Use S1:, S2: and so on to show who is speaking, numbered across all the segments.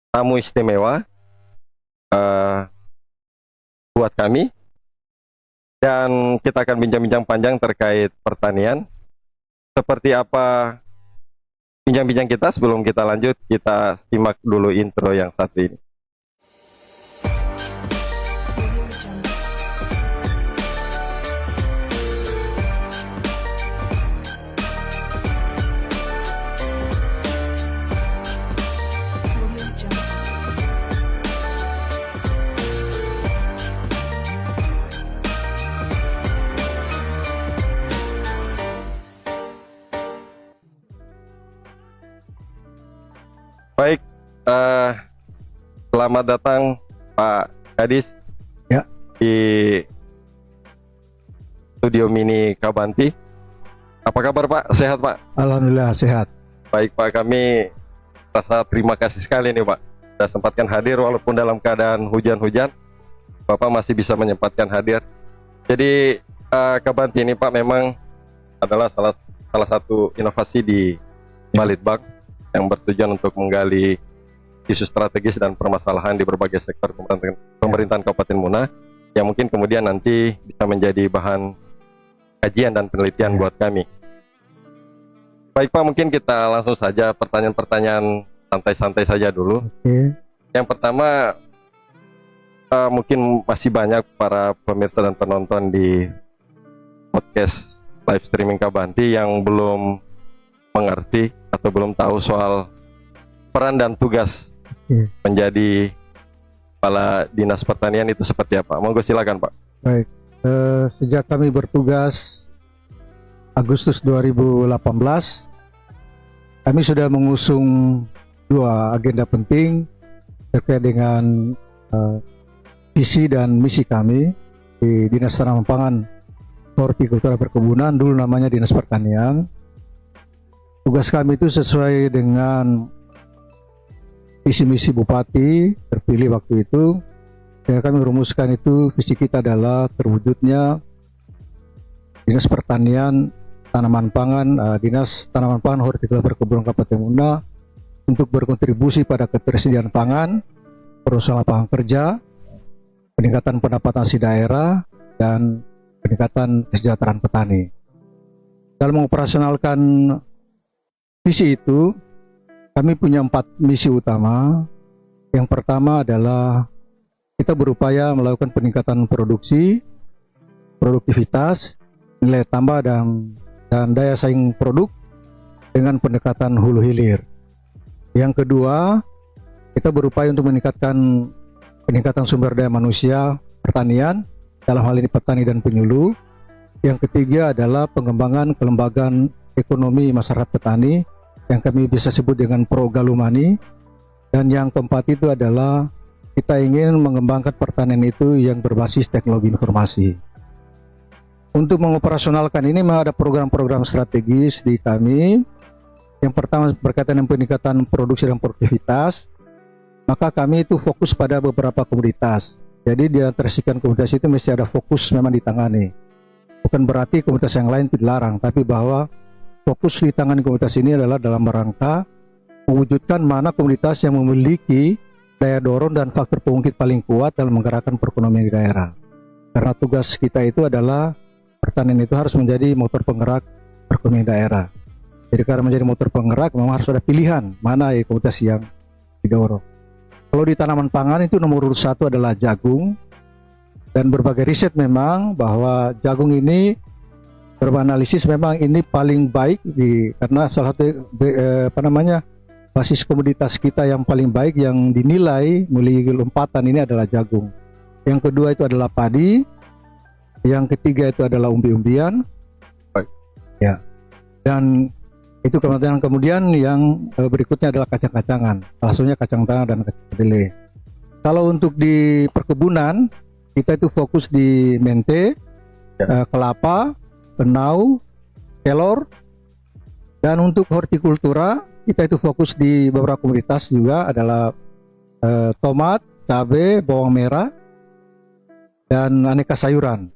S1: tamu istimewa eh, buat kami, dan kita akan bincang-bincang panjang terkait pertanian. Seperti apa bincang-bincang kita? Sebelum kita lanjut, kita simak dulu intro yang satu ini. Baik, selamat datang Pak Kadis
S2: Ya.
S1: di studio mini Kabanti. Apa kabar Pak? Sehat Pak?
S2: Alhamdulillah sehat.
S1: Baik Pak, kami rasa terima kasih sekali nih Pak, sudah sempatkan hadir walaupun dalam keadaan hujan-hujan. Bapak masih bisa menyempatkan hadir. Jadi Kabanti ini Pak memang adalah salah satu inovasi di Balitbank yang bertujuan untuk menggali isu strategis dan permasalahan di berbagai sektor pemerintahan Kabupaten Muna yang mungkin kemudian nanti bisa menjadi bahan kajian dan penelitian buat kami. Baik Pak, mungkin kita langsung saja pertanyaan-pertanyaan santai-santai saja dulu.
S2: Oke.
S1: Yang pertama, mungkin masih banyak para pemirsa dan penonton di podcast live streaming Kabanti yang belum mengerti atau belum tahu soal peran dan tugas menjadi kepala dinas pertanian itu seperti apa. Monggo silakan Pak.
S2: Baik. Sejak kami bertugas Agustus 2018, kami sudah mengusung dua agenda penting terkait dengan visi dan misi kami di Dinas Tanaman Pangan, Hortikultura Perkebunan, dulu namanya Dinas Pertanian. Tugas kami itu sesuai dengan visi misi Bupati terpilih waktu itu. Yang kami rumuskan itu, visi kita adalah terwujudnya Dinas Pertanian, Tanaman Pangan, Dinas Tanaman Pangan, Hortikultura Perkebunan Kabupaten Muna untuk berkontribusi pada ketersediaan pangan, perusahaan lapangan kerja, peningkatan pendapatan si daerah, dan peningkatan kesejahteraan petani. Dalam mengoperasionalkan visi itu, kami punya 4 misi utama. Yang pertama adalah kita berupaya melakukan peningkatan produksi, produktivitas, nilai tambah dan daya saing produk dengan pendekatan hulu hilir. Yang kedua, kita berupaya untuk peningkatan sumber daya manusia pertanian, dalam hal ini petani dan penyuluh. Yang ketiga adalah pengembangan kelembagaan ekonomi masyarakat petani yang kami bisa sebut dengan Pro-Galumani. Dan yang keempat itu adalah kita ingin mengembangkan pertanian itu yang berbasis teknologi informasi. Untuk mengoperasionalkan ini memang ada program-program strategis di kami. Yang pertama berkaitan dengan peningkatan produksi dan produktivitas, maka kami itu fokus pada beberapa komoditas. Jadi di antara sekian komoditas itu mesti ada fokus memang ditangani. Bukan berarti komoditas yang lain itu dilarang, tapi bahwa fokus di tangan komoditas ini adalah dalam rangka mewujudkan mana komoditas yang memiliki daya dorong dan faktor pengungkit paling kuat dalam menggerakkan perekonomian di daerah. Karena tugas kita itu adalah pertanian itu harus menjadi motor penggerak perekonomian daerah. Jadi karena menjadi motor penggerak memang harus ada pilihan mana komoditas yang didorong. Kalau di tanaman pangan itu nomor 1 adalah jagung. Dan berbagai riset memang bahwa jagung ini beranalisis memang ini paling baik karena salah satu basis komoditas kita yang paling baik yang dinilai memiliki lompatan ini adalah jagung. Yang kedua itu adalah padi. Yang ketiga itu adalah umbi-umbian. Ya. Dan itu kemudian yang berikutnya adalah kacang-kacangan. Salah satunya kacang tanah dan kacang kedelai. Kalau untuk di perkebunan kita itu fokus di mente, kelapa, kenau, kelor. Dan untuk hortikultura kita itu fokus di beberapa komoditas juga adalah tomat, cabai, bawang merah, dan aneka sayuran.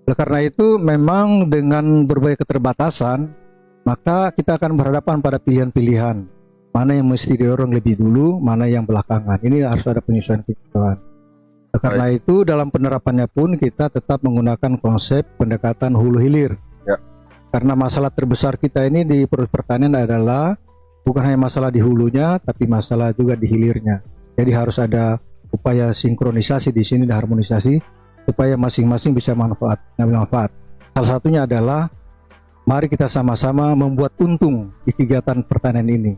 S2: Oleh karena itu memang dengan berbagai keterbatasan maka kita akan berhadapan pada pilihan-pilihan. mana yang mesti didorong lebih dulu, mana yang belakangan. Ini harus ada penyesuaian. Karena itu dalam penerapannya pun kita tetap menggunakan konsep pendekatan hulu hilir.
S1: Ya.
S2: Karena masalah terbesar kita ini di pertanian adalah bukan hanya masalah di hulunya, tapi masalah juga di hilirnya. Jadi harus ada upaya sinkronisasi di sini dan harmonisasi supaya masing-masing bisa mengambil manfaat. Salah satunya adalah mari kita sama-sama membuat untung di kegiatan pertanian ini.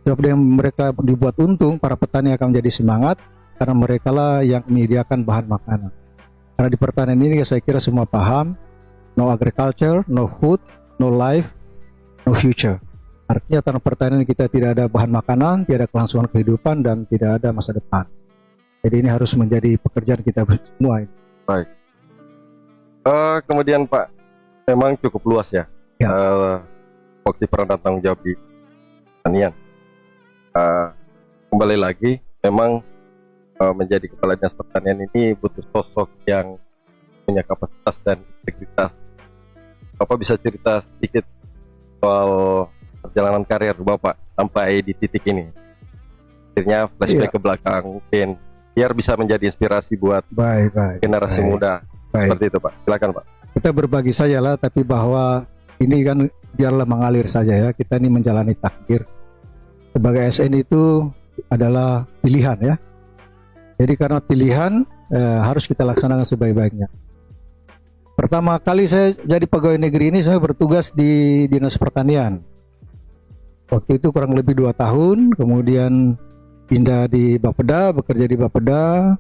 S2: Sebab dengan mereka dibuat untung, para petani akan menjadi semangat karena mereka lah yang menyediakan bahan makanan. Karena di pertanian ini saya kira semua paham, no agriculture, no food, no life, no future. Artinya tanpa pertanian kita tidak ada bahan makanan, tidak ada kelangsungan kehidupan, dan tidak ada masa depan. Jadi ini harus menjadi pekerjaan kita semua.
S1: Baik. Kemudian Pak, memang cukup luas ya,
S2: Ya.
S1: waktu peran dan tanggung jawab di pertanian. Kembali lagi, memang menjadi kepala dinas pertanian ini butuh sosok yang punya kapasitas dan integritas. Bapak bisa cerita sedikit soal perjalanan karir Bapak sampai di titik ini? Akhirnya flashback ke belakang mungkin, biar bisa menjadi inspirasi buat
S2: Baik.
S1: generasi muda.
S2: Baik.
S1: Seperti itu Pak, silakan Pak.
S2: Kita berbagi saja lah, tapi bahwa ini kan biarlah mengalir saja ya. Kita ini menjalani takdir. Sebagai ASN itu adalah pilihan ya. Jadi karena pilihan harus kita laksanakan sebaik-baiknya. Pertama kali saya jadi pegawai negeri ini, saya bertugas di Dinas Pertanian. Waktu itu kurang lebih 2 tahun, kemudian pindah di Bapeda, bekerja di Bapeda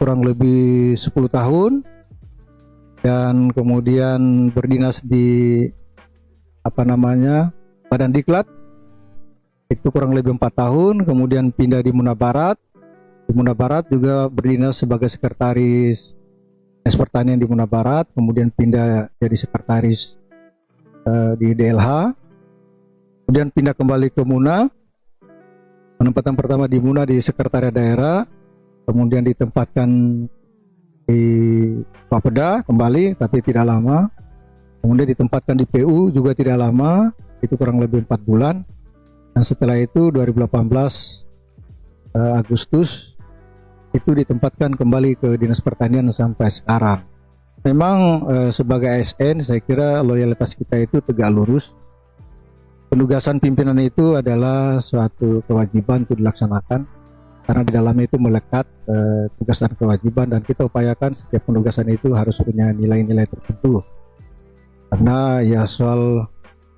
S2: kurang lebih 10 tahun, dan kemudian berdinas di Badan Diklat itu kurang lebih 4 tahun, kemudian pindah di Muna Barat. Di Muna Barat juga berdinas sebagai sekretaris Dinas Pertanian di Muna Barat, kemudian pindah jadi sekretaris di DLH, kemudian pindah kembali ke Muna. Penempatan pertama di Muna di sekretariat daerah, kemudian ditempatkan di Bapeda kembali, tapi tidak lama. Kemudian ditempatkan di PU juga tidak lama, itu kurang lebih 4 bulan. Dan setelah itu 2018 Agustus itu ditempatkan kembali ke Dinas Pertanian sampai sekarang. Memang sebagai ASN saya kira loyalitas kita itu tegak lurus. Penugasan pimpinan itu adalah suatu kewajiban untuk dilaksanakan karena di dalamnya itu melekat tugas dan kewajiban, dan kita upayakan setiap penugasan itu harus punya nilai-nilai tertentu. Karena ya soal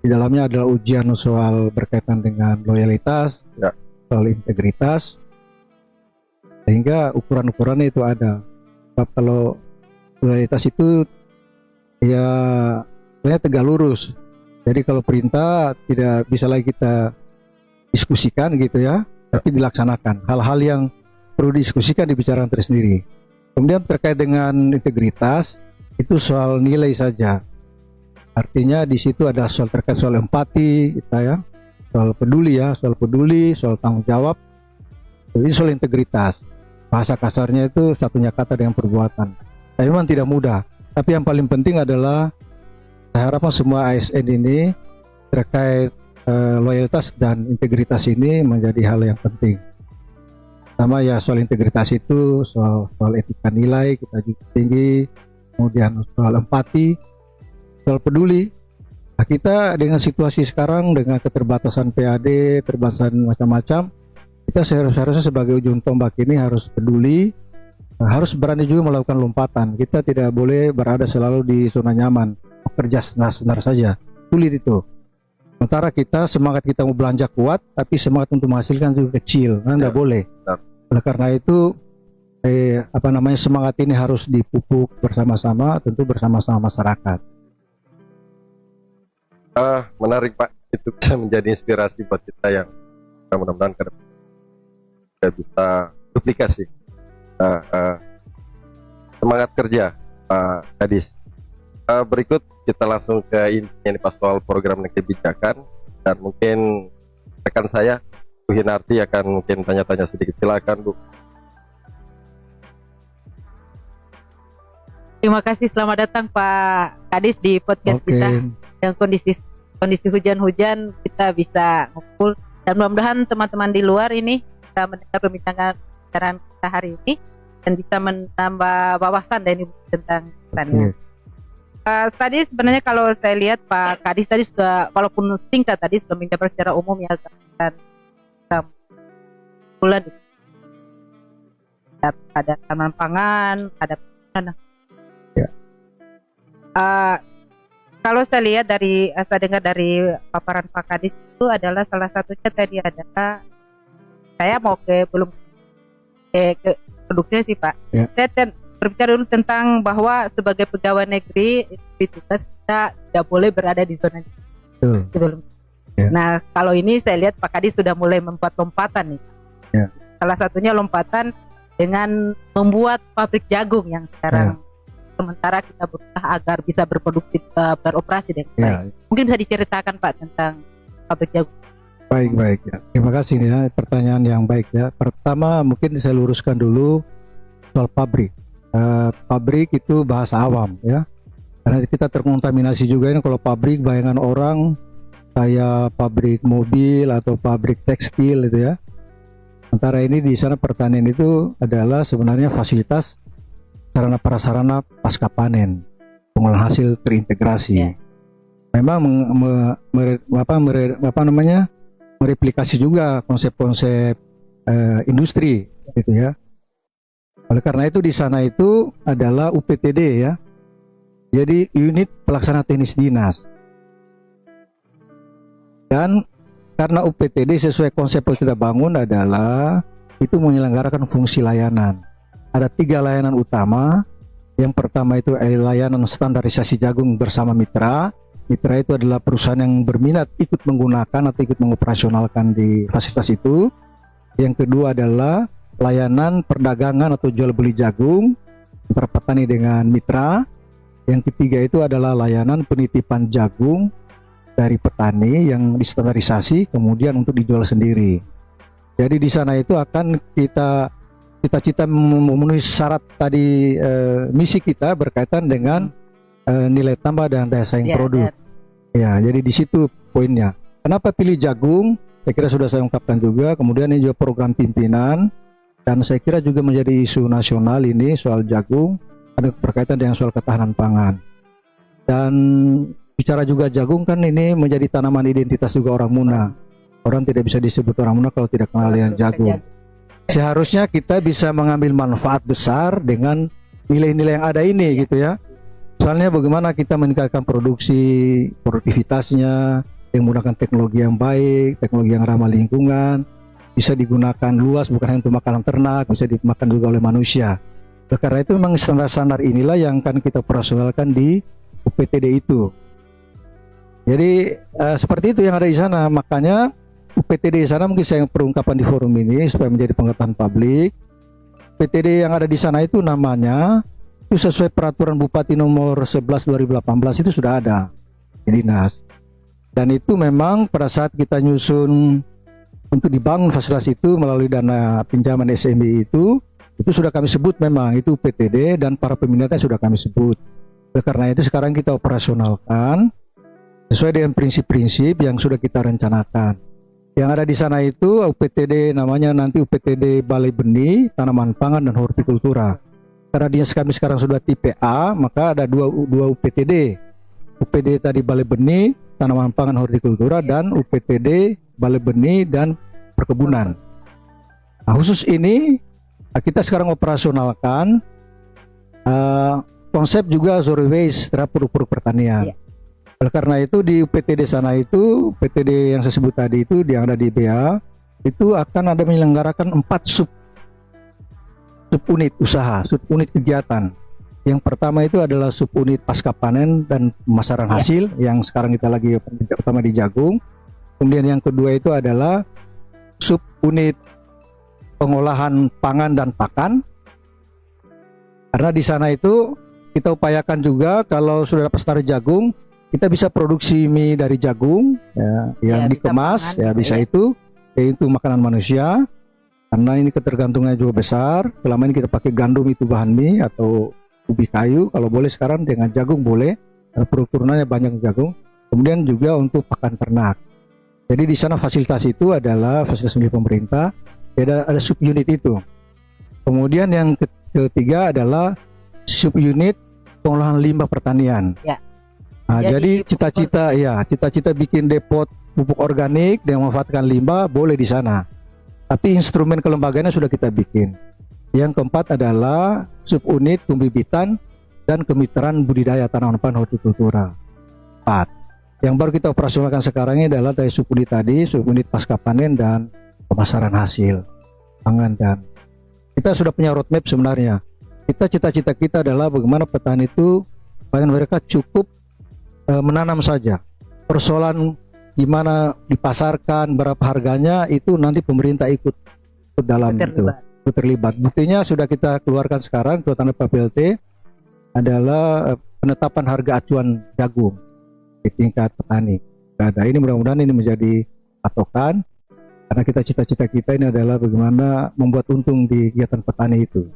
S2: di dalamnya adalah ujian soal berkaitan dengan loyalitas,
S1: Ya.
S2: soal integritas, sehingga ukuran-ukurannya itu ada. Sebab kalau loyalitas itu ya sebenarnya tegak lurus. Jadi kalau perintah tidak bisa lagi kita diskusikan gitu ya, tapi dilaksanakan. Hal-hal yang perlu didiskusikan dibicarakan tersendiri. Kemudian terkait dengan integritas itu soal nilai saja. Artinya di situ ada soal terkait soal empati, kita ya, soal peduli, soal tanggung jawab. Jadi soal integritas. Bahasa kasarnya itu satunya kata dengan perbuatan. Tapi memang tidak mudah. Tapi yang paling penting adalah saya harapkan semua ASN ini terkait loyalitas dan integritas ini menjadi hal yang penting. Pertama ya soal integritas itu soal etika nilai kita juga tinggi, kemudian soal empati, soal peduli. Nah, kita dengan situasi sekarang dengan keterbatasan PAD, keterbatasan macam-macam, kita seharusnya sebagai ujung tombak ini harus peduli, harus berani juga melakukan lompatan. Kita tidak boleh berada selalu di zona nyaman, bekerja senar saja, sulit itu. Sementara kita semangat kita mau belanja kuat, tapi semangat untuk menghasilkan juga kecil, kan nggak boleh. Oleh karena itu semangat ini harus dipupuk bersama-sama, tentu bersama-sama masyarakat.
S1: Menarik Pak, itu bisa menjadi inspirasi buat kita yang mudah-mudahan ke depan kita bisa duplikasi semangat kerja Pak Kadis. Berikut kita langsung ke intinya nih Pak, soal program dan kebijakan, dan mungkin rekan saya Bu Hinarti akan mungkin tanya-tanya sedikit, silakan Bu.
S3: Terima kasih, selamat datang Pak Kadis di podcast kita. Yang kondisi hujan-hujan kita bisa ngumpul Dan mudah-mudahan teman-teman di luar ini bisa mendengar perbincangan kita hari ini dan bisa menambah wawasan dan ilmu tentang pertanian. Tadi sebenarnya kalau saya lihat Pak Kadis tadi sudah, walaupun singkat tadi sudah menjabarkan secara umum ya, dan bulan ada tanaman pangan, ada pertanian. Kalau saya lihat saya dengar dari paparan Pak Kadis itu adalah salah satunya tadi adalah saya mau ke produksinya sih Pak. Saya berbicara dulu tentang bahwa sebagai pegawai negeri ditugas kita tidak boleh berada di zona sebelum. Nah kalau ini saya lihat Pak Kadis sudah mulai membuat lompatan nih. Salah satunya lompatan dengan membuat pabrik jagung yang sekarang sementara kita berusaha agar bisa berproduksi, beroperasi dengan baik. Mungkin bisa diceritakan Pak tentang pabrik jagung.
S2: Baik ya. Terima kasih ya, pertanyaan yang baik ya. Pertama mungkin saya luruskan dulu soal pabrik. Pabrik itu bahasa awam ya. Karena kita terkontaminasi juga ini kalau pabrik, bayangan orang kayak pabrik mobil atau pabrik tekstil itu ya. Sementara ini di sana pertanian itu adalah sebenarnya fasilitas sarana prasarana pasca panen, pengolahan hasil terintegrasi. Memang mereplikasi juga konsep-konsep industri gitu ya. Oleh karena itu di sana itu adalah UPTD ya. Jadi unit pelaksana teknis dinas. Dan karena UPTD sesuai konsep yang kita bangun adalah itu menyelenggarakan fungsi layanan. Ada 3 layanan utama. Yang pertama itu layanan standarisasi jagung bersama mitra. Mitra itu adalah perusahaan yang berminat ikut menggunakan atau ikut mengoperasionalkan di fasilitas itu. Yang kedua adalah layanan perdagangan atau jual beli jagung antara petani dengan mitra. Yang ketiga itu adalah layanan penitipan jagung dari petani yang distandarisasi kemudian untuk dijual sendiri. Jadi di sana itu akan cita-cita memenuhi syarat tadi, misi kita berkaitan dengan nilai tambah dan daya saing produk. Ya, jadi di situ poinnya. Kenapa pilih jagung? Saya kira sudah saya ungkapkan juga. Kemudian ini juga program pimpinan dan saya kira juga menjadi isu nasional ini soal jagung, ada berkaitan dengan soal ketahanan pangan. Dan bicara juga jagung kan ini menjadi tanaman identitas juga orang Muna. Orang tidak bisa disebut orang Muna kalau tidak kenal dengan jagung. Seharusnya kita bisa mengambil manfaat besar dengan nilai-nilai yang ada ini gitu ya. Misalnya bagaimana kita meningkatkan produktivitasnya dengan menggunakan teknologi yang baik, teknologi yang ramah lingkungan, bisa digunakan luas bukan hanya untuk makanan ternak, bisa dimakan juga oleh manusia. Karena itu memang standar-standar inilah yang akan kita operasionalkan di UPTD itu. Jadi seperti itu yang ada di sana. Makanya UPTD di sana mungkin saya perungkapan di forum ini supaya menjadi pengetahuan publik. UPTD yang ada di sana itu namanya itu sesuai peraturan Bupati nomor 11 2018 itu sudah ada di dinas. Dan itu memang pada saat kita nyusun untuk dibangun fasilitas itu melalui dana pinjaman SME itu sudah kami sebut memang itu UPTD dan para peminatnya sudah kami sebut. Karena itu sekarang kita operasionalkan sesuai dengan prinsip-prinsip yang sudah kita rencanakan. Yang ada di sana itu UPTD namanya nanti UPTD Balai Benih, Tanaman Pangan dan Hortikultura. Karena dinas kami sekarang sudah tipe A, maka ada dua UPTD. UPTD tadi Balai Benih, Tanaman Pangan Hortikultura dan UPTD Balai Benih dan Perkebunan. Nah, khusus ini kita sekarang operasionalkan konsep juga zero waste terhadap produk-produk pertanian. Oleh karena itu di UPTD sana itu, UPTD yang saya sebut tadi itu yang ada di BA itu akan ada menyelenggarakan 4 subunit usaha, subunit kegiatan. Yang pertama itu adalah subunit pasca panen dan pemasaran hasil yang sekarang kita lagi pertama di jagung. Kemudian yang kedua itu adalah subunit pengolahan pangan dan pakan. Karena di sana itu kita upayakan juga kalau sudah dapat standar jagung, kita bisa produksi mie dari jagung yang dikemas bisa itu makanan manusia. Karena ini ketergantungannya juga besar. Selama ini kita pakai gandum itu bahan mie atau ubi kayu. Kalau boleh sekarang dengan jagung boleh. Produk turunannya banyak jagung. Kemudian juga untuk pakan ternak. Jadi di sana fasilitas itu adalah fasilitas milik pemerintah, ada subunit itu. Kemudian yang ketiga adalah subunit pengolahan limbah pertanian.
S3: Ya.
S2: Nah, jadi cita-cita bikin depot pupuk organik dan memanfaatkan limbah boleh di sana. Tapi instrumen kelembagaannya sudah kita bikin. Yang keempat adalah subunit pembibitan dan kemitraan budidaya tanaman hortikultura. 4. Yang baru kita operasionalkan sekarang ini adalah dari subunit tadi, subunit pasca panen dan pemasaran hasil pangan. Dan kita sudah punya roadmap sebenarnya. Cita-cita kita adalah bagaimana petani itu bahkan mereka cukup menanam saja. Persoalan gimana dipasarkan, berapa harganya itu nanti pemerintah ikut dalam terlibat. Buktinya sudah kita keluarkan sekarang terutama PPLT adalah penetapan harga acuan jagung di tingkat petani. Nah, ini mudah-mudahan ini menjadi patokan karena cita-cita kita ini adalah bagaimana membuat untung di kegiatan petani itu.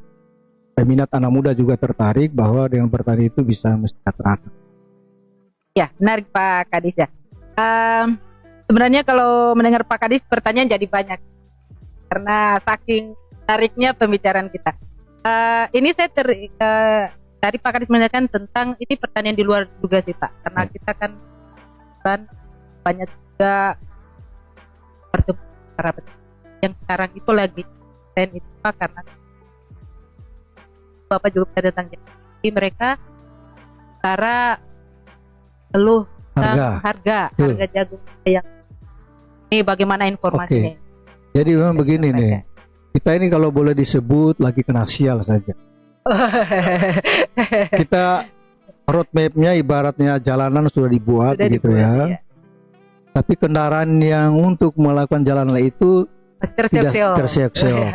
S2: Minat anak muda juga tertarik bahwa dengan bertani itu bisa mesejahterakan.
S3: Ya, menarik Pak Kadis ya. Sebenarnya kalau mendengar Pak Kadis pertanyaan jadi banyak karena saking tariknya pembicaraan kita. Ini saya tadi Pak Kadis menanyakan tentang ini pertanian di luar juga sih Pak, karena kita kan banyak juga bertemu para petani yang sekarang itu lagi itu Pak, karena Bapak juga datang jadi mereka cara keluh harga jagung yang ini bagaimana informasinya?
S2: Jadi memang begini nih, kita ini kalau boleh disebut lagi kena sial saja. Kita roadmapnya ibaratnya jalanan sudah dibuat gitu ya. Tapi kendaraan yang untuk melakukan jalanan itu tidak terseok-seok.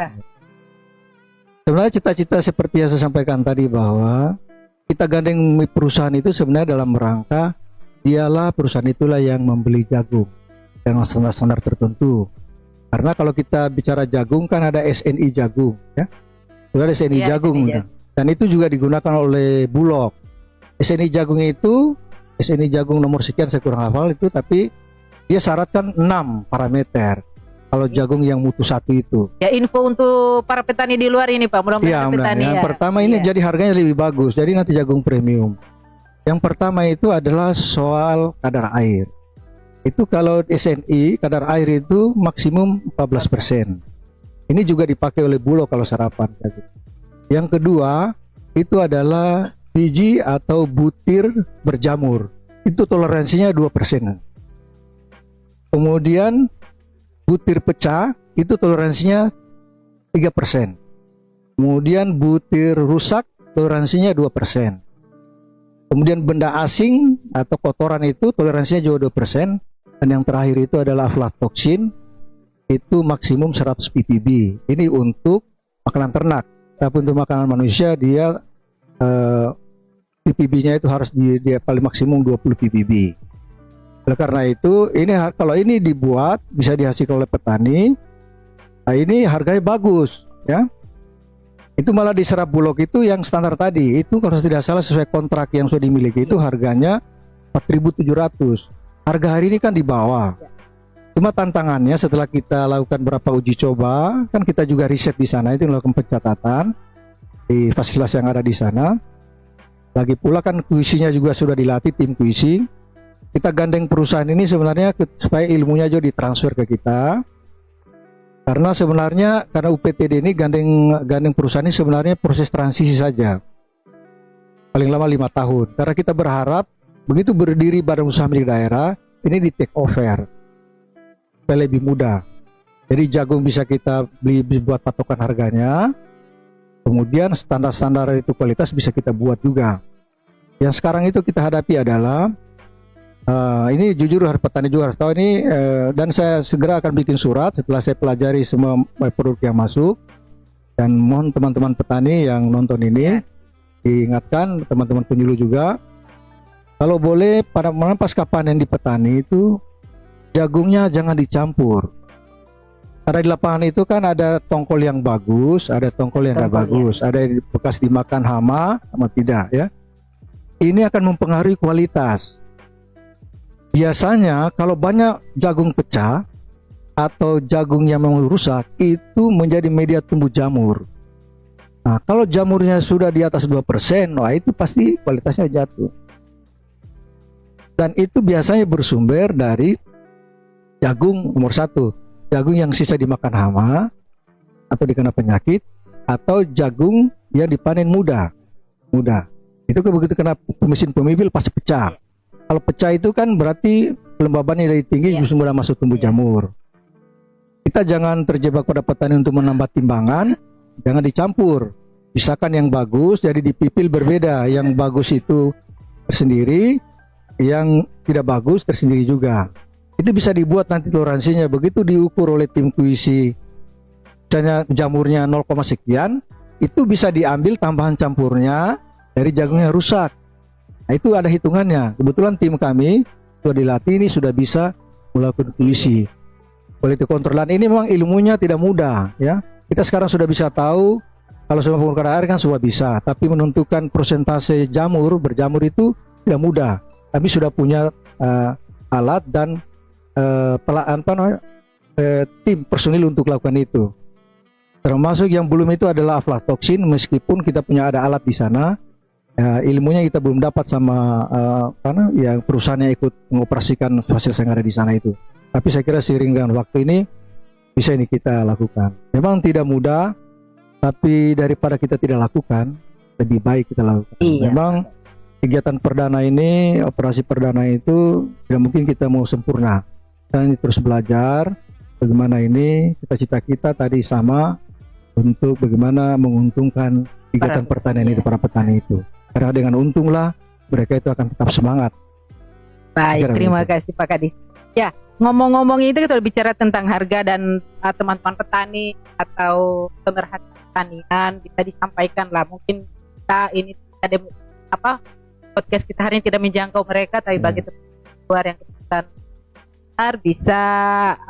S2: Sebenarnya cita-cita seperti yang saya sampaikan tadi bahwa kita gandeng perusahaan itu sebenarnya dalam rangka dialah perusahaan itulah yang membeli jagung dengan standar-standar tertentu. Karena kalau kita bicara jagung kan ada SNI jagung ya. Sudah ada SNI jagung. Dan itu juga digunakan oleh Bulog. SNI jagung itu, SNI jagung nomor sekian saya kurang hafal itu, tapi dia syaratkan 6 parameter. Kalau jagung yang mutu 1 itu. Ya,
S3: info untuk para petani di luar ini Pak, mudah-mudahan petani
S2: yang pertama ini jadi harganya lebih bagus. Jadi nanti jagung premium. Yang pertama itu adalah soal kadar air. Itu kalau SNI kadar air itu maksimum 14%. Ini juga dipakai oleh Bulog kalau sarapan. Yang kedua itu adalah biji atau butir berjamur. Itu toleransinya 2%. Kemudian butir pecah itu toleransinya 3%. Kemudian butir rusak toleransinya 2%. Kemudian benda asing atau kotoran itu toleransinya juga 2%. Dan yang terakhir itu adalah aflatoksin, itu maksimum 100 ppb. Ini untuk makanan ternak. Tapi untuk makanan manusia dia ppb-nya itu harus dia paling maksimum 20 ppb. Oleh karena itu ini kalau ini dibuat bisa dihasilkan oleh petani, nah ini harganya bagus ya. Itu malah diserap Bulog itu yang standar tadi itu kalau tidak salah sesuai kontrak yang sudah dimiliki itu harganya 4.700. Harga hari ini kan di bawah. Cuma tantangannya setelah kita lakukan beberapa uji coba, kan kita juga riset di sana itu melakukan pencatatan di fasilitas yang ada di sana. Lagi pula kan QC-nya juga sudah dilatih tim QC. Kita gandeng perusahaan ini sebenarnya supaya ilmunya juga ditransfer ke kita. Karena sebenarnya karena UPTD ini gandeng perusahaan ini sebenarnya proses transisi saja. Paling lama 5 tahun. Karena kita berharap begitu berdiri badan usaha milik daerah ini di take over supaya lebih mudah. Jadi jagung bisa kita beli buat patokan harganya. Kemudian standar-standar itu kualitas bisa kita buat juga. Yang sekarang itu kita hadapi adalah ini jujur harus petani juga harus tahu ini dan saya segera akan bikin surat setelah saya pelajari semua produk yang masuk. Dan mohon teman-teman petani yang nonton ini diingatkan, teman-teman penyuluh juga, kalau boleh pada pasca panen di petani itu jagungnya jangan dicampur. Karena di lapangan itu kan ada tongkol yang bagus, ada tongkol yang nggak bagus, ada yang bekas dimakan hama sama tidak ya. Ini akan mempengaruhi kualitas. biasanya kalau banyak jagung pecah atau jagung yang memang rusak, itu menjadi media tumbuh jamur. Nah, kalau jamurnya sudah di atas 2%, wah itu pasti kualitasnya jatuh. Dan itu biasanya bersumber dari jagung nomor 1, jagung yang sisa dimakan hama atau dikena penyakit, atau jagung yang dipanen muda. Itu begitu kena mesin pemibil pasti pecah. Kalau pecah itu kan berarti kelembabannya dari tinggi justru mudah masuk tumbuh jamur. Kita jangan terjebak pada petani untuk menambah timbangan, jangan dicampur. Misalkan yang bagus jadi dipipil berbeda, yang bagus itu tersendiri, yang tidak bagus tersendiri juga. Itu bisa dibuat nanti toleransinya, begitu diukur oleh tim QC, misalnya jamurnya 0, sekian, itu bisa diambil tambahan campurnya dari jagung yang rusak. Nah, itu ada hitungannya. Kebetulan tim kami sudah dilatih, ini sudah bisa melakukan QC. Quality control, dan ini memang ilmunya tidak mudah ya. Kita sekarang sudah bisa tahu, kalau semua pengukur kadar air kan sudah bisa, tapi menentukan persentase berjamur itu tidak mudah. Kami sudah punya alat dan tim personil untuk lakukan itu. Termasuk yang belum itu adalah aflatoksin, meskipun kita punya ada alat di sana, ilmunya kita belum dapat sama yang perusahaan yang ikut mengoperasikan fasilitas yang ada di sana itu. Tapi saya kira seiring dengan waktu ini bisa ini kita lakukan. Memang tidak mudah, tapi daripada kita tidak lakukan, lebih baik kita lakukan.
S3: Iya.
S2: Memang kegiatan perdana ini, operasi perdana itu tidak mungkin kita mau sempurna. Kita ini terus belajar bagaimana ini cita-cita kita tadi sama untuk bagaimana menguntungkan kegiatan pertanian itu, para petani itu. Karena dengan untunglah mereka itu akan tetap semangat.
S3: Baik, terima kasih Pak Kadis. Ya, ngomong-ngomong itu kita bicara tentang harga, dan teman-teman petani atau pemerhati pertanian bisa disampaikan lah. Mungkin kita ini ada podcast kita hari ini tidak menjangkau mereka, tapi bagi teman-teman luar yang kita bisa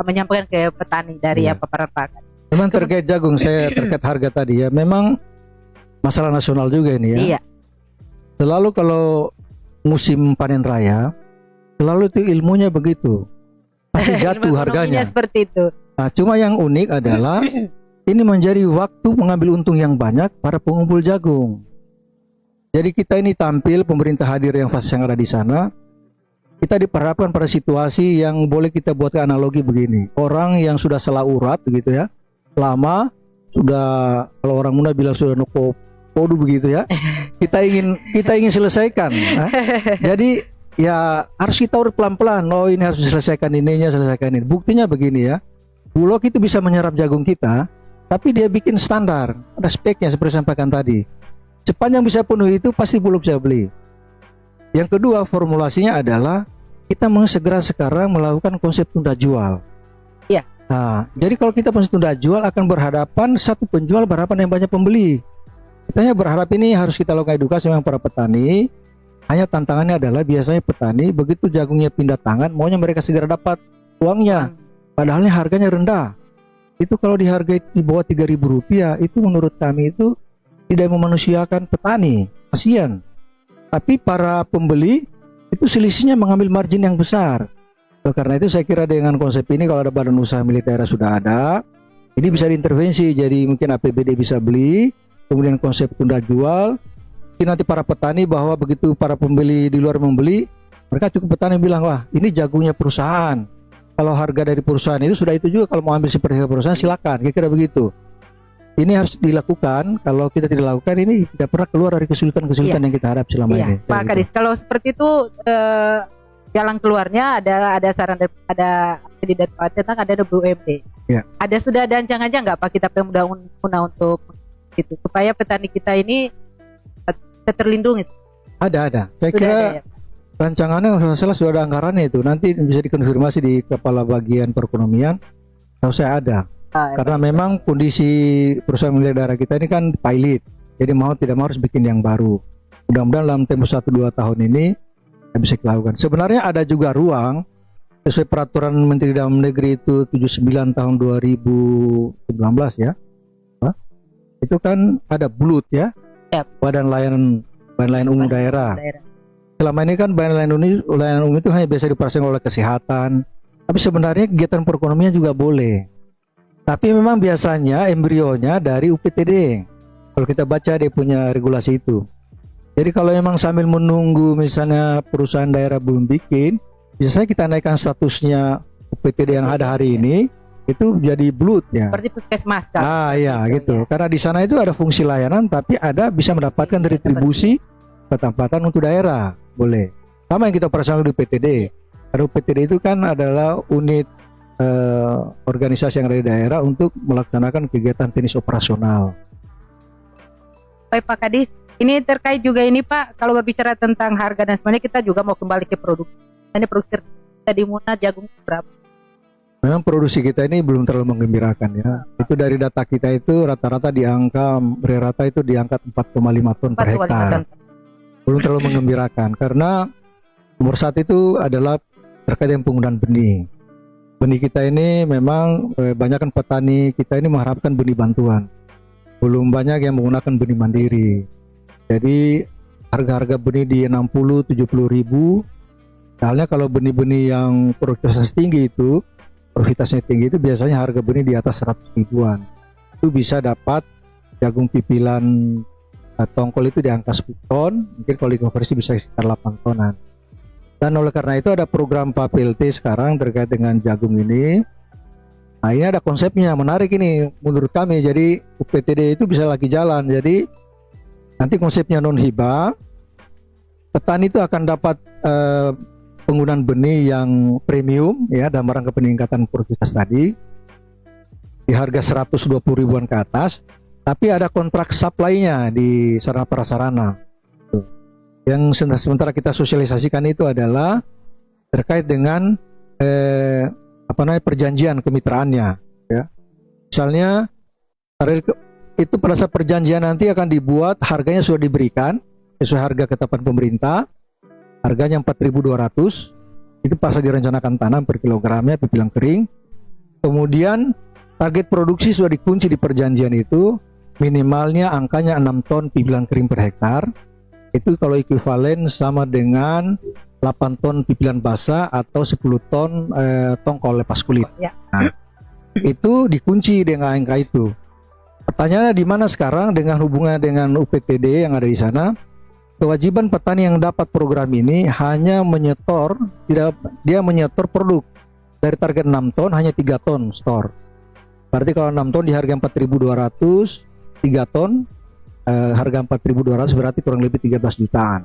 S3: menyampaikan ke petani dari paparan Pak Kadis.
S2: Memang terkait jagung, saya terkait harga tadi ya, memang masalah nasional juga ini ya.
S3: Iya.
S2: Selalu kalau musim panen raya, selalu itu ilmunya begitu, pasti jatuh harganya.
S3: Seperti itu.
S2: Nah, cuma yang unik adalah ini menjadi waktu mengambil untung yang banyak para pengumpul jagung. Jadi kita ini tampil, pemerintah hadir yang ada di sana. Kita diperhadapkan pada situasi yang boleh kita buat analogi begini. Orang yang sudah salah urat begitu ya, lama sudah, kalau orang muda bilang sudah noko podu begitu ya. Kita ingin selesaikan. Nah, jadi ya harus kita urut pelan-pelan. Oh, ini harus diselesaikan ininya, selesaikan ini. Buktinya begini ya. Bulog itu bisa menyerap jagung kita, tapi dia bikin standar, ada speknya seperti sampaikan tadi. Sepanjang bisa penuh itu pasti Bulog bisa beli. Yang kedua, formulasinya adalah kita segera sekarang melakukan konsep tunda jual.
S3: Iya.
S2: Nah, jadi kalau kita konsep tunda jual akan berhadapan satu penjual berhadapan yang banyak pembeli. Kita berharap ini harus kita lakukan edukasi memang para petani. Hanya tantangannya adalah biasanya petani begitu jagungnya pindah tangan, maunya mereka segera dapat uangnya. Padahal harganya rendah. Itu kalau dihargai di bawah Rp3.000, itu menurut kami itu tidak memanusiakan petani. Kasihan. Tapi para pembeli itu selisihnya mengambil margin yang besar. Karena itu saya kira dengan konsep ini, kalau ada badan usaha milik daerah sudah ada, ini bisa diintervensi. Jadi mungkin APBD bisa beli, kemudian konsep tunda jual. Jadi nanti para petani, bahwa begitu para pembeli di luar membeli, mereka cukup petani bilang, wah ini jagungnya perusahaan. Kalau harga dari perusahaan itu sudah itu juga, kalau mau ambil seperti perusahaan silakan. Kira-kira begitu. Ini harus dilakukan. Kalau kita tidak lakukan, ini tidak pernah keluar dari kesulitan-kesulitan yang kita hadap selama ini.
S3: Pak Kadis, kalau seperti itu jalan keluarnya ada saran ada tentang ada WMD.
S2: Ya.
S3: Ada sudah ada ancang-ancang nggak Pak kita pemuda untuk itu supaya petani kita ini terlindungi?
S2: Ada. Saya
S3: Sudah
S2: kira
S3: ada, ya?
S2: rancangannya sudah ada anggarannya itu. Nanti bisa dikonfirmasi di kepala bagian perekonomian. Tahu saya ada. Karena memang kondisi perusahaan milik daerah kita ini kan pilot, jadi mau tidak mau harus bikin yang baru. Mudah-mudahan dalam tempo 1-2 tahun ini bisa dilakukan. Sebenarnya ada juga ruang sesuai peraturan Menteri Dalam Negeri itu 79 tahun 2019 ya. Itu kan ada BLUT ya, Badan Layanan Umum Daerah. selama ini kan layanan umum itu hanya biasa dioperasionalkan oleh kesehatan, tapi sebenarnya kegiatan perekonomian juga boleh. Tapi memang biasanya embrionya dari UPTD. Kalau kita baca dia punya regulasi itu. Jadi kalau memang sambil menunggu misalnya perusahaan daerah belum bikin, biasanya kita naikkan statusnya UPTD yang ada hari ini itu jadi BLUT ya.
S3: Seperti puskesmas kan?
S2: Iya gitu. Karena di sana itu ada fungsi layanan, tapi ada bisa mendapatkan retribusi pendapatan untuk daerah, boleh. Sama yang kita operasional di UPTD. Karena UPTD itu kan adalah unit organisasi yang ada di daerah untuk melaksanakan kegiatan teknis operasional.
S3: Baik Pak Kadis, ini terkait juga ini Pak, kalau berbicara tentang harga dan sebenarnya kita juga mau kembali ke produk. Ini produksi tadi Muna jagung berapa?
S2: Memang produksi kita ini belum terlalu menggembirakan ya. Itu dari data kita itu rata-rata di angka rata itu di angka 4,5 ton per hektar. Belum terlalu menggembirakan karena nomor satu itu adalah terkait dengan penggunaan benih. Benih kita ini memang banyak kan petani kita ini mengharapkan benih bantuan. Belum banyak yang menggunakan benih mandiri. Jadi harga-harga benih di 60-70 ribu. Soalnya kalau benih-benih yang produktivitas tinggi itu, profitasinya tinggi itu biasanya harga benih di atas 100 ribuan. Itu bisa dapat jagung pipilan tongkol itu di angka 10 ton, mungkin kalau dikonversi bisa sekitar 8 tonan. Dan oleh karena itu ada program PAPLT sekarang terkait dengan jagung ini. Nah ini ada konsepnya menarik ini menurut kami. Jadi UPTD itu bisa lagi jalan. Jadi nanti konsepnya non hibah, petani itu akan dapat penggunaan benih yang premium ya dalam rangka peningkatan produktivitas tadi di harga 120 ribuan ke atas. Tapi ada kontrak supply-nya di sarana prasarana. Yang sementara kita sosialisasikan itu adalah terkait dengan perjanjian kemitraannya ya. Misalnya itu pada saat perjanjian nanti akan dibuat, harganya sudah diberikan sesuai harga ketetapan pemerintah, harganya 4.200, itu pasal direncanakan tanam per kilogramnya pipilan kering. Kemudian target produksi sudah dikunci di perjanjian itu, minimalnya angkanya 6 ton pipilan kering per hektar. Itu kalau ekuivalen sama dengan 8 ton pipilan basah atau 10 ton tongkol lepas kulit.
S3: Ya.
S2: Nah, itu dikunci dengan angka itu. Pertanyaannya di mana sekarang dengan hubungan dengan UPTD yang ada di sana? Kewajiban petani yang dapat program ini hanya menyetor, dia menyetor produk dari target 6 ton hanya 3 ton store. Berarti kalau 6 ton di harga 4.200, 3 ton harga 4.200 berarti kurang lebih 13 jutaan.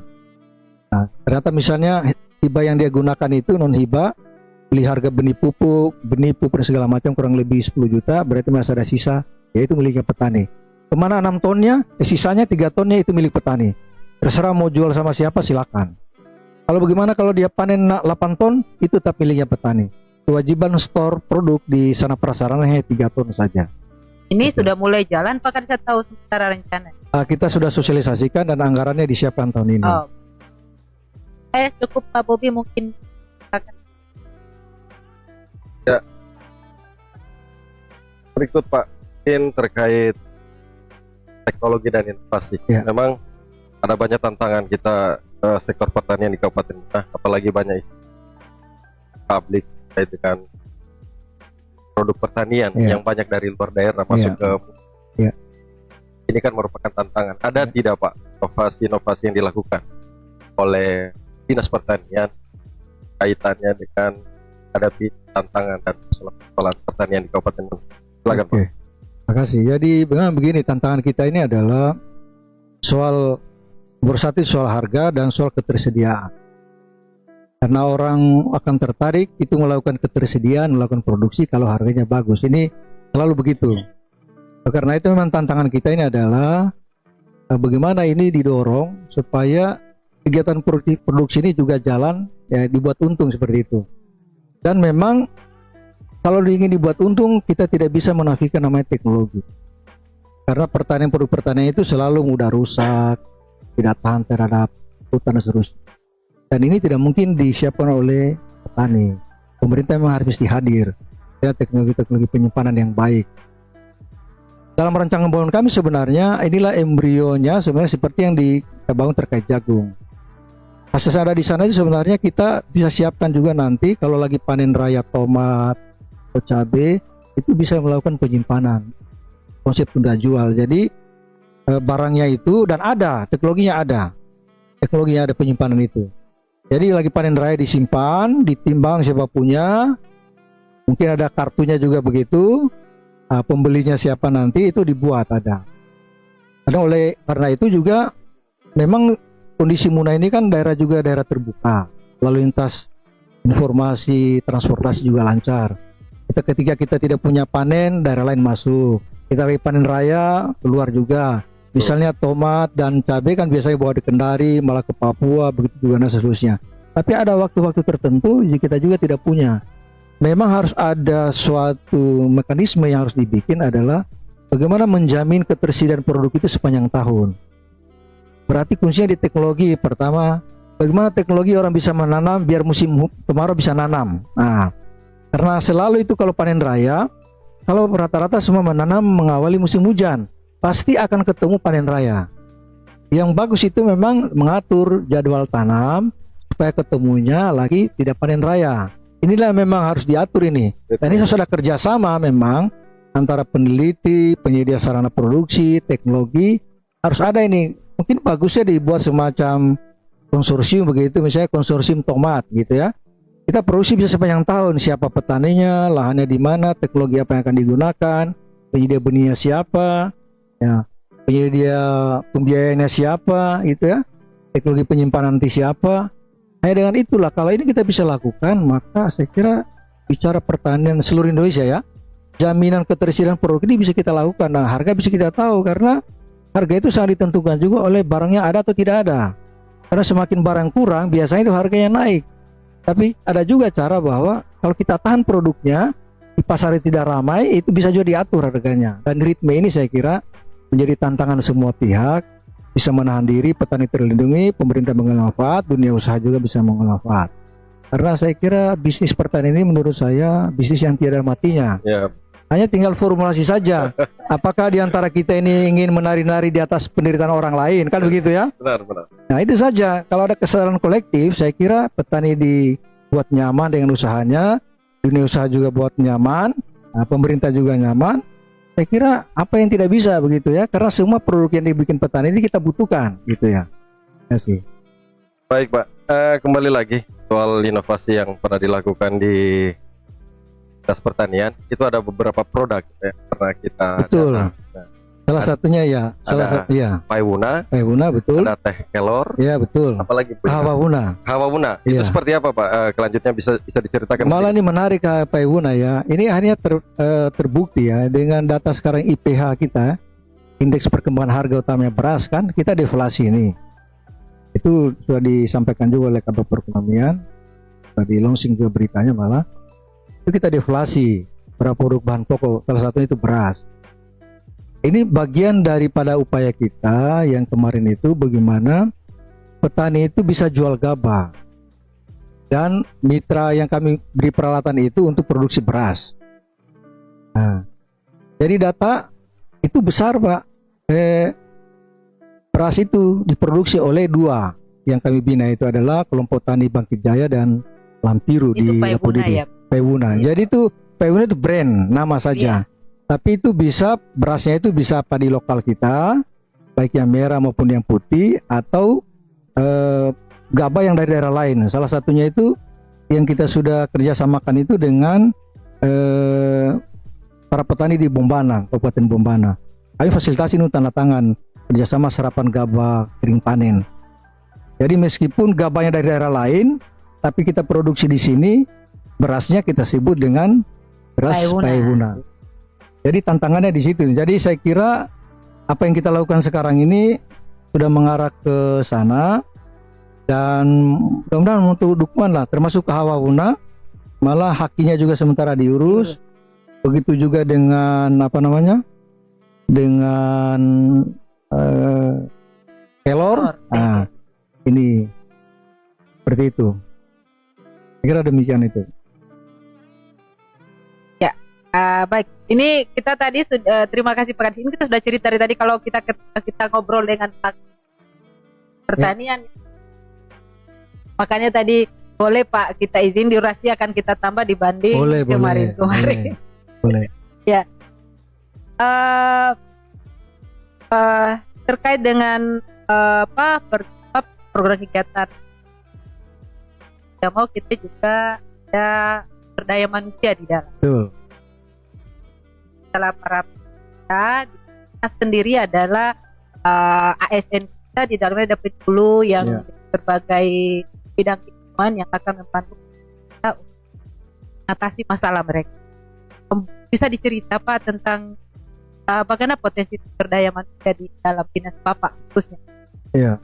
S2: Nah, ternyata misalnya hibah yang dia gunakan itu non hibah, beli harga benih pupuk dan segala macam kurang lebih 10 juta, berarti masih ada sisa, yaitu miliknya petani. Kemana 6 tonnya? Sisanya 3 tonnya itu milik petani. Terserah mau jual sama siapa silakan. Kalau bagaimana kalau dia panen 8 ton, itu tetap miliknya petani. Kewajiban store produk di sana prasarana hanya 3 ton saja.
S3: Ini sudah mulai jalan Pak, kan saya tahu secara rencana.
S2: Kita sudah sosialisasikan dan anggarannya disiapkan tahun ini.
S3: Oh. Cukup Pak Bobi mungkin.
S1: Ya. Berikut Pak, mungkin terkait teknologi dan inovasi.
S2: Ya.
S1: Memang ada banyak tantangan kita sektor pertanian di Kabupaten Muna, apalagi banyak publik terkait dengan produk pertanian yang banyak dari luar daerah masuk ke ini kan merupakan tantangan. Ada tidak Pak inovasi-inovasi yang dilakukan oleh Dinas Pertanian kaitannya dengan hadapi tantangan dan persoalan pertanian di Kabupaten Muna? Silakan Pak.
S2: Terima kasih. Jadi begini, tantangan kita ini adalah soal bersatu soal harga dan soal ketersediaan. Karena orang akan tertarik itu melakukan ketersediaan, melakukan produksi kalau harganya bagus. Ini selalu begitu. Karena itu memang tantangan kita ini adalah bagaimana ini didorong supaya kegiatan produksi ini juga jalan, ya dibuat untung seperti itu. Dan memang kalau ingin dibuat untung, kita tidak bisa menafikan namanya teknologi. Karena produk pertanian itu selalu mudah rusak, tidak tahan terhadap hutan dan seterusnya. Dan ini tidak mungkin disiapkan oleh petani. Pemerintah memang harus hadir ya, teknologi-teknologi penyimpanan yang baik. Dalam rancangan bangun kami sebenarnya inilah embrionya sebenarnya seperti yang kita bangun terkait jagung. Akses ada di sana itu sebenarnya kita bisa siapkan juga nanti kalau lagi panen raya tomat atau cabai itu bisa melakukan penyimpanan konsep tunda jual. Jadi barangnya itu dan ada teknologinya ada penyimpanan itu. Jadi lagi panen raya disimpan, ditimbang siapa punya, mungkin ada kartunya juga begitu. Pembelinya siapa nanti itu dibuat ada. Karena itu juga memang kondisi Muna ini kan daerah terbuka, lalu lintas informasi transportasi juga lancar. Ketika kita tidak punya panen, daerah lain masuk. Kita lagi panen raya, keluar juga. Misalnya tomat dan cabai kan biasanya bawa di Kendari, malah ke Papua, begitu juga dan seterusnya. Tapi ada waktu-waktu tertentu jika kita juga tidak punya. Memang harus ada suatu mekanisme yang harus dibikin adalah bagaimana menjamin ketersediaan produk itu sepanjang tahun. Berarti kuncinya di teknologi. Pertama, bagaimana teknologi orang bisa menanam biar musim kemarau bisa nanam. Nah, karena selalu itu kalau panen raya, kalau rata-rata semua menanam mengawali musim hujan, pasti akan ketemu panen raya. Yang bagus itu memang mengatur jadwal tanam supaya ketemunya lagi tidak panen raya. Inilah memang harus diatur ini. Dan ini sudah kerjasama memang antara peneliti, penyedia sarana produksi, teknologi, harus ada ini. Mungkin bagusnya dibuat semacam konsorsium begitu, misalnya konsorsium tomat gitu ya. Kita produksi bisa sepanjang tahun, siapa petaninya, lahannya di mana, teknologi apa yang akan digunakan, penyedia benihnya siapa, ya, penyedia pembiayaannya siapa gitu ya, teknologi penyimpanan nanti siapa. Hanya dengan itulah kalau ini kita bisa lakukan, maka saya kira bicara pertanian seluruh Indonesia ya, jaminan ketersediaan produk ini bisa kita lakukan. Nah, harga bisa kita tahu karena harga itu sangat ditentukan juga oleh barangnya ada atau tidak ada. Karena semakin barang kurang, biasanya itu harganya naik. Tapi ada juga cara bahwa kalau kita tahan produknya, di pasar tidak ramai, itu bisa juga diatur harganya. Dan ritme ini saya kira menjadi tantangan semua pihak, bisa menahan diri, petani terlindungi, pemerintah mengambil manfaat, dunia usaha juga bisa mengambil manfaat. Karena saya kira bisnis pertanian ini menurut saya bisnis yang tiada matinya.
S1: Ya.
S2: Hanya tinggal formulasi saja. Apakah di antara kita ini ingin menari-nari di atas penderitaan orang lain, kan begitu ya?
S1: Benar.
S2: Nah itu saja. Kalau ada kesadaran kolektif, saya kira petani dibuat nyaman dengan usahanya, dunia usaha juga buat nyaman, nah, pemerintah juga nyaman. Saya kira apa yang tidak bisa begitu ya? Karena semua produk yang dibikin petani ini kita butuhkan, gitu ya. Ya sih.
S1: Baik Pak, kembali lagi soal inovasi yang pernah dilakukan di Dinas Pertanian. Itu ada beberapa produk ya, pernah kita
S2: Betul.
S1: datang.
S2: Salah satunya ya,
S1: Paiwuna,
S2: betul.
S1: ada teh kelor,
S2: Ya betul.
S1: apalagi
S2: Hawawuna.
S1: Itu
S2: Iya.
S1: seperti apa Pak? Kelanjutnya bisa diceritakan
S2: Malah
S1: sedikit?
S2: ini menarik Paiwuna ya. Ini akhirnya terbukti ya dengan data sekarang IPH kita, indeks perkembangan harga utama beras kan, kita deflasi ini. Itu sudah disampaikan juga oleh Kabak Perekonomian, sudah di launching juga beritanya malah. Itu kita deflasi beberapa produk bahan pokok, salah satunya itu beras. Ini bagian daripada upaya kita yang kemarin itu bagaimana petani itu bisa jual gabah dan mitra yang kami beri peralatan itu untuk produksi beras. Nah, jadi data itu besar Pak. Beras itu diproduksi oleh dua yang kami bina, itu adalah kelompok tani Bangkit Jaya dan Lampiru
S3: Itu
S2: di
S3: Paiwuna ya.
S2: Paiwuna.
S3: Iya.
S2: Jadi itu Paiwuna itu brand nama saja. Tapi itu bisa berasnya itu bisa padi lokal kita, baik yang merah maupun yang putih, atau gabah yang dari daerah lain. Salah satunya itu yang kita sudah kerjasamakan itu dengan para petani di Bombana, Kabupaten Bombana. Kami fasilitasi itu tanda tangan kerjasama serapan gabah kering panen. Jadi meskipun gabahnya dari daerah lain, tapi kita produksi di sini, berasnya kita sebut dengan beras Paiwuna. Jadi tantangannya di situ. Jadi saya kira apa yang kita lakukan sekarang ini sudah mengarah ke sana, dan mudah-mudahan untuk dukungan lah, termasuk ke Hawawuna, malah hakinya juga sementara diurus. Begitu juga dengan dengan kelor. Nah, ini seperti itu. Saya kira demikian itu.
S3: Baik, ini kita tadi sudah terima kasih Pak Kadis. Ini kita sudah cerita dari tadi kalau kita ngobrol dengan Pak pertanian. Makanya tadi boleh Pak kita izin durasi akan kita tambah dibanding kemarin.
S2: Boleh.
S3: Ya. Terkait dengan program kegiatan, ya mau kita juga ada berdaya manusia di dalam.
S2: Betul.
S3: Salah para kita sendiri adalah ASN kita di dalamnya ada penghulu yang berbagai bidang keilmuan yang akan membantu kita untuk mengatasi masalah mereka. Bisa dicerita Pak tentang bagaimana potensi berdaya manusia di dalam dinas Bapak khususnya? Iya,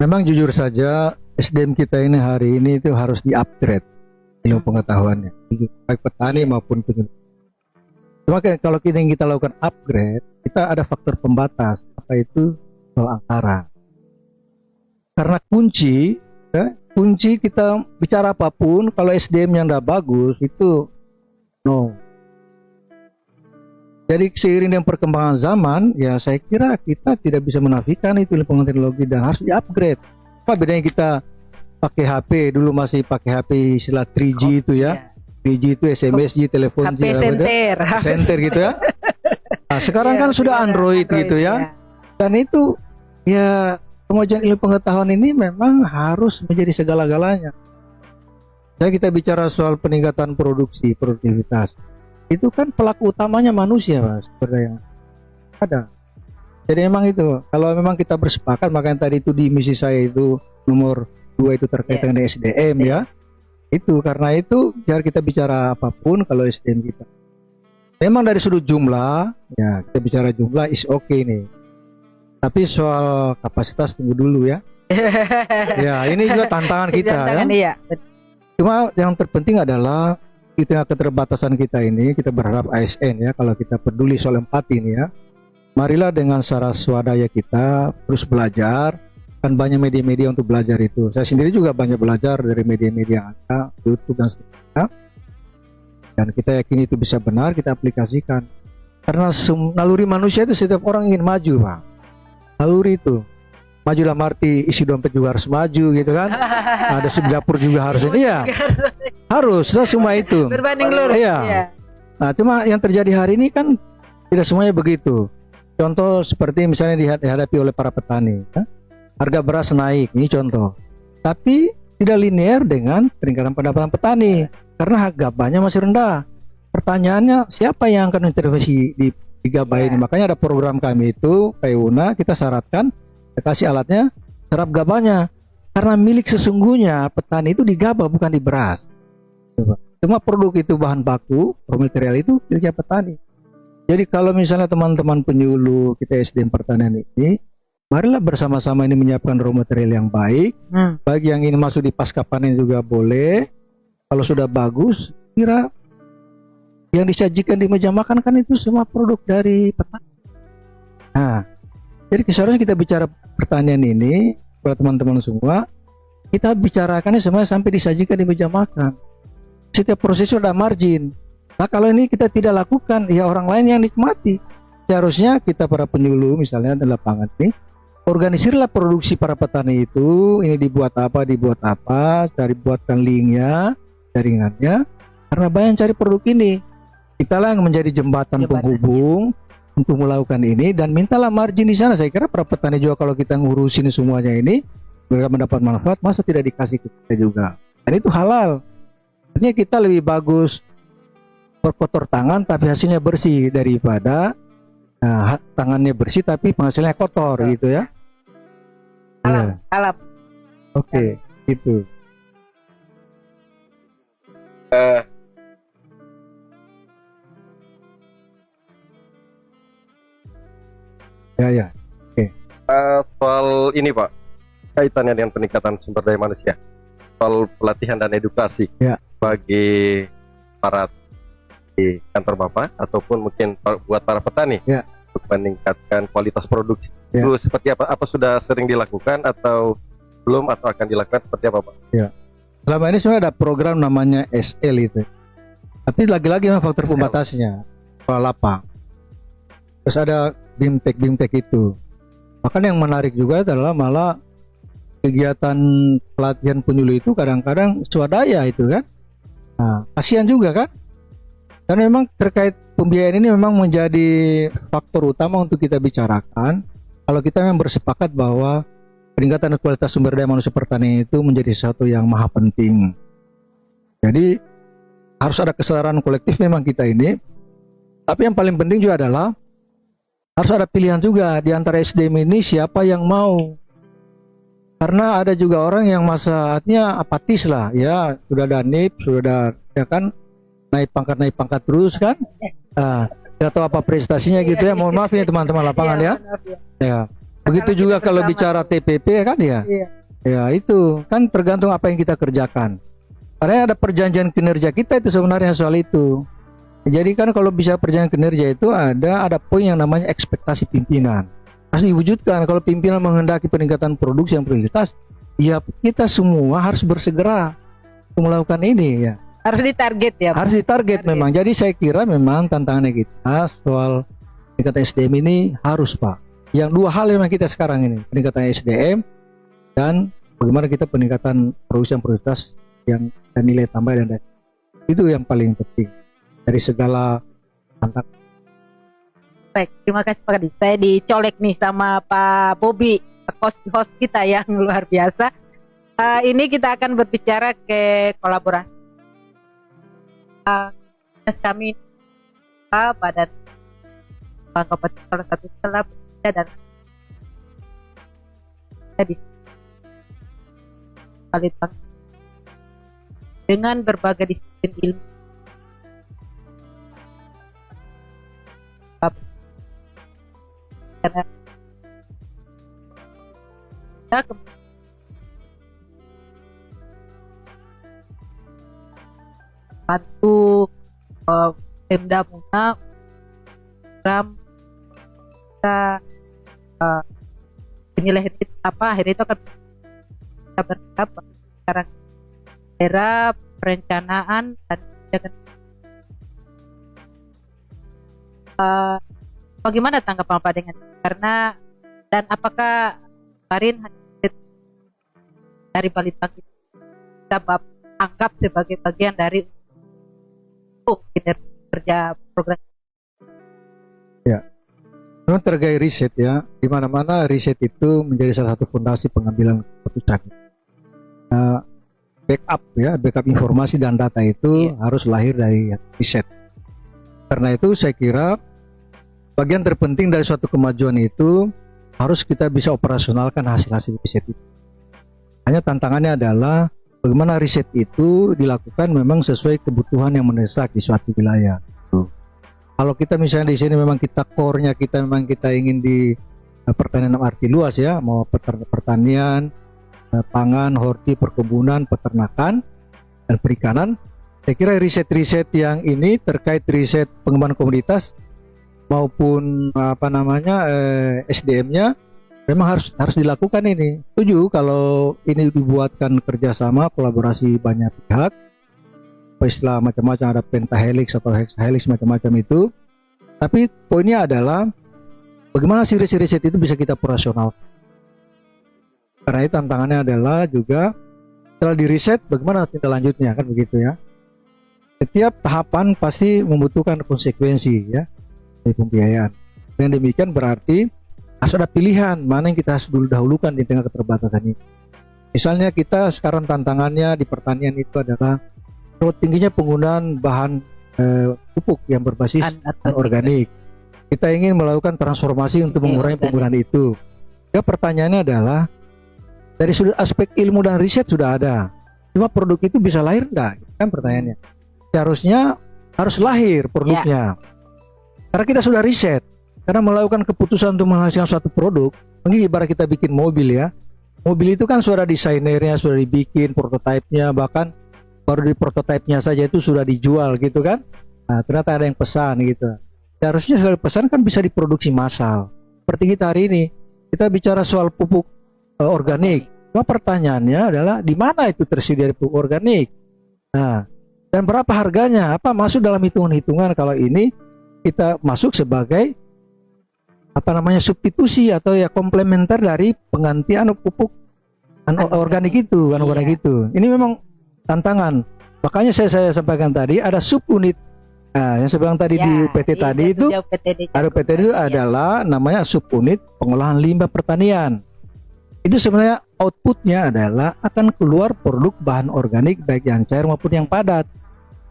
S2: memang jujur saja SDM kita ini hari ini itu harus di-upgrade ilmu pengetahuannya, baik petani maupun penyuluh. Cuma kalau kita lakukan upgrade, kita ada faktor pembatas, apa itu soal anggaran. Karena kunci kita bicara apapun, kalau SDM yang tidak bagus itu no. Jadi seiring dengan perkembangan zaman, ya saya kira kita tidak bisa menafikan itu ilmu teknologi dan harus di-upgrade. Apa bedanya kita pakai HP, dulu masih pakai HP istilah 3G itu ya. 3G itu SMS, telepon
S3: HP
S2: center gitu ya. Nah, sekarang kan sudah Android gitu ya. Dan itu ya kemajuan ilmu pengetahuan ini memang harus menjadi segala-galanya. Kita bicara soal peningkatan produktivitas. Itu kan pelaku utamanya manusia Mas, sebenarnya ada. Jadi memang itu kalau memang kita bersepakat, makanya tadi itu di misi saya itu nomor 2 itu terkait dengan SDM ya. Itu karena itu biar kita bicara apapun kalau SDM kita. Memang dari sudut jumlah ya kita bicara jumlah is okay nih. Tapi soal kapasitas tunggu dulu ya. Ya ini juga tantangan kita ya. Cuma yang terpenting adalah di tengah keterbatasan kita ini, kita berharap ASN ya, kalau kita peduli soal empati ini ya, marilah dengan cara swadaya kita terus belajar. Kan banyak media-media untuk belajar itu. Saya sendiri juga banyak belajar dari media-media yang ada, YouTube dan sebagainya. Dan kita yakin itu bisa benar, kita aplikasikan. Karena naluri manusia itu setiap orang ingin maju Pak. Naluri itu maju dalam arti isi dompet juga harus maju gitu kan. Ada dapur juga harus ini ya. Harus semua itu.
S3: Berbanding lurus.
S2: Iya. Nah, cuma yang terjadi hari ini kan tidak semuanya begitu. Contoh seperti misalnya dihadapi oleh para petani. Ya? Harga beras naik, ini contoh. Tapi tidak linear dengan peningkatan pendapatan petani karena harga gabahnya masih rendah. Pertanyaannya siapa yang akan intervensi di gabah ini? Makanya ada program kami itu PUNA, kita syaratkan kita kasih alatnya serap gabahnya. Karena milik sesungguhnya petani itu di gabah bukan di beras. Cuma produk itu bahan baku, raw material itu miliknya petani. Jadi kalau misalnya teman-teman penyuluh kita SDM pertanian ini, marilah bersama-sama ini menyiapkan raw material yang baik. Bagi yang ingin masuk di pasca panen juga boleh. Kalau sudah bagus, kira yang disajikan di meja makan kan itu semua produk dari petani. Nah, jadi seharusnya kita bicara pertanian ini kepada teman-teman semua, kita bicarakannya semuanya sampai disajikan di meja makan. Setiap proses sudah margin. Nah kalau ini kita tidak lakukan, ya orang lain yang nikmati. Seharusnya kita para penyuluh misalnya di lapangan ini, organisirlah produksi para petani itu. Ini dibuat apa, cari buatkan linknya, jaringannya. Karena banyak cari produk ini. Kita lah yang menjadi jembatan penghubung untuk melakukan ini dan mintalah margin di sana. Saya kira para petani juga kalau kita ngurusin semuanya ini, mereka mendapat manfaat, masa tidak dikasih ke kita juga. Dan itu halal. Artinya kita lebih bagus berkotor tangan tapi hasilnya bersih daripada tangannya bersih tapi penghasilnya kotor gitu ya.
S3: Alam.
S2: Oke, gitu. Ya. Oke.
S1: Soal ini Pak, kaitannya dengan peningkatan sumber daya manusia, soal pelatihan dan edukasi bagi para di kantor Bapak ataupun mungkin buat para petani untuk meningkatkan kualitas produksi. Itu seperti apa? Apa sudah sering dilakukan atau belum atau akan dilakukan seperti apa Pak?
S2: Ya. Selama ini sebenarnya ada program namanya SL itu. Tapi lagi-lagi memang faktor pembatasnya lapang. Terus ada BIMTEK itu. Bahkan yang menarik juga adalah malah kegiatan pelatihan penyuluh itu kadang-kadang swadaya itu kan. Nah, kasihan juga kan. Dan memang terkait pembiayaan ini memang menjadi faktor utama untuk kita bicarakan. Kalau kita memang bersepakat bahwa peningkatan kualitas sumber daya manusia pertanian itu menjadi sesuatu yang maha penting. Jadi harus ada kesadaran kolektif memang kita ini. Tapi yang paling penting juga adalah harus ada pilihan juga di antara SDM ini siapa yang mau. Karena ada juga orang yang saatnya apatis lah, ya sudah ada NIP, sudah ada ya kan naik pangkat terus kan. Tidak tahu apa prestasinya gitu ya. Mohon maaf ya teman-teman lapangan ya. Ya. Begitu juga kalau bicara TPP kan ya. Ya itu kan tergantung apa yang kita kerjakan. Karena ada perjanjian kinerja kita itu sebenarnya soal itu. Jadi kan kalau bisa perjanjian kinerja itu ada poin yang namanya ekspektasi pimpinan. Harus diwujudkan. Kalau pimpinan menghendaki peningkatan produksi yang prioritas, ya kita semua harus bersegera untuk melakukan ini ya.
S3: Harus ditarget ya.
S2: Harus ditarget memang. Jadi saya kira memang tantangannya kita soal peningkatan SDM ini harus Pak. Yang dua hal memang kita sekarang ini, peningkatan SDM dan bagaimana kita peningkatan produksi yang prioritas yang dan nilai tambah dan itu yang paling penting dari segala tantangan.
S3: Baik, terima kasih Pak Kadi. Saya dicolek nih sama Pak Bobi, host kita yang luar biasa. Ini kita akan berbicara ke kolaborasi. Kami Badan Kompetisi salah satu telah bekerja dan tadi Balitbang dengan berbagai disiplin ilmu. Karena kita bantu Pemda Muna program kita penilaian itu apa akhirnya itu akan kita berharap sekarang daerah perencanaan dan kebijakan. Bagaimana tanggapan Pak dengan karena dan apakah kemarin dari Balitbang kita anggap sebagai bagian dari kinerja program?
S2: Ya, memang terkait riset ya, di mana-mana riset itu menjadi salah satu fondasi pengambilan keputusan. Backup informasi dan data itu harus lahir dari riset. Karena itu saya kira bagian terpenting dari suatu kemajuan itu harus kita bisa operasionalkan hasil-hasil riset itu. Hanya tantangannya adalah bagaimana riset itu dilakukan memang sesuai kebutuhan yang mendesak di suatu wilayah. Kalau kita misalnya di sini memang kita core-nya kita memang kita ingin di pertanian arti luas ya, mau pertanian, pangan, horti, perkebunan, peternakan, dan perikanan. Saya kira riset-riset yang ini terkait riset pengembangan komoditas maupun SDM-nya memang harus dilakukan ini. Setuju kalau ini dibuatkan kerjasama kolaborasi banyak pihak, istilah macam-macam ada pentahelix atau hexahelix macam-macam itu. Tapi poinnya adalah bagaimana si riset-riset itu bisa kita operasional. Karena itu tantangannya adalah juga setelah diriset bagaimana tindak lanjutnya kan begitu ya. Setiap tahapan pasti membutuhkan konsekuensi ya dari pembiayaan. Dengan demikian berarti harus ada pilihan mana yang kita harus dahulukan di tengah keterbatasan ini. Misalnya kita sekarang tantangannya di pertanian itu adalah terlalu tingginya penggunaan bahan pupuk yang berbasis organik. Kita ingin melakukan transformasi untuk mengurangi penggunaan itu. Ya pertanyaannya adalah dari sudut aspek ilmu dan riset sudah ada. Cuma produk itu bisa lahir enggak? Kan pertanyaannya. Seharusnya harus lahir produknya. Karena kita sudah riset. Karena melakukan keputusan untuk menghasilkan suatu produk, mungkin ibarat kita bikin mobil ya. Mobil itu kan sudah desainernya, sudah dibikin prototipenya, bahkan baru di prototipenya saja itu sudah dijual gitu kan. Nah, ternyata ada yang pesan gitu. Seharusnya setelah pesan kan bisa diproduksi massal. Seperti kita hari ini, kita bicara soal pupuk organik. Cuma pertanyaannya adalah di mana itu tersedia pupuk organik? Nah, dan berapa harganya? Apa masuk dalam hitungan-hitungan kalau ini kita masuk sebagai substitusi atau ya komplementer dari penggantian pupuk organik itu, organik itu. Ini memang tantangan. Makanya saya sampaikan tadi ada subunit. Nah, yang sebelah tadi di UPT tadi itu, ada UPT itu adalah namanya subunit pengolahan limbah pertanian. Itu sebenarnya outputnya adalah akan keluar produk bahan organik baik yang cair maupun yang padat.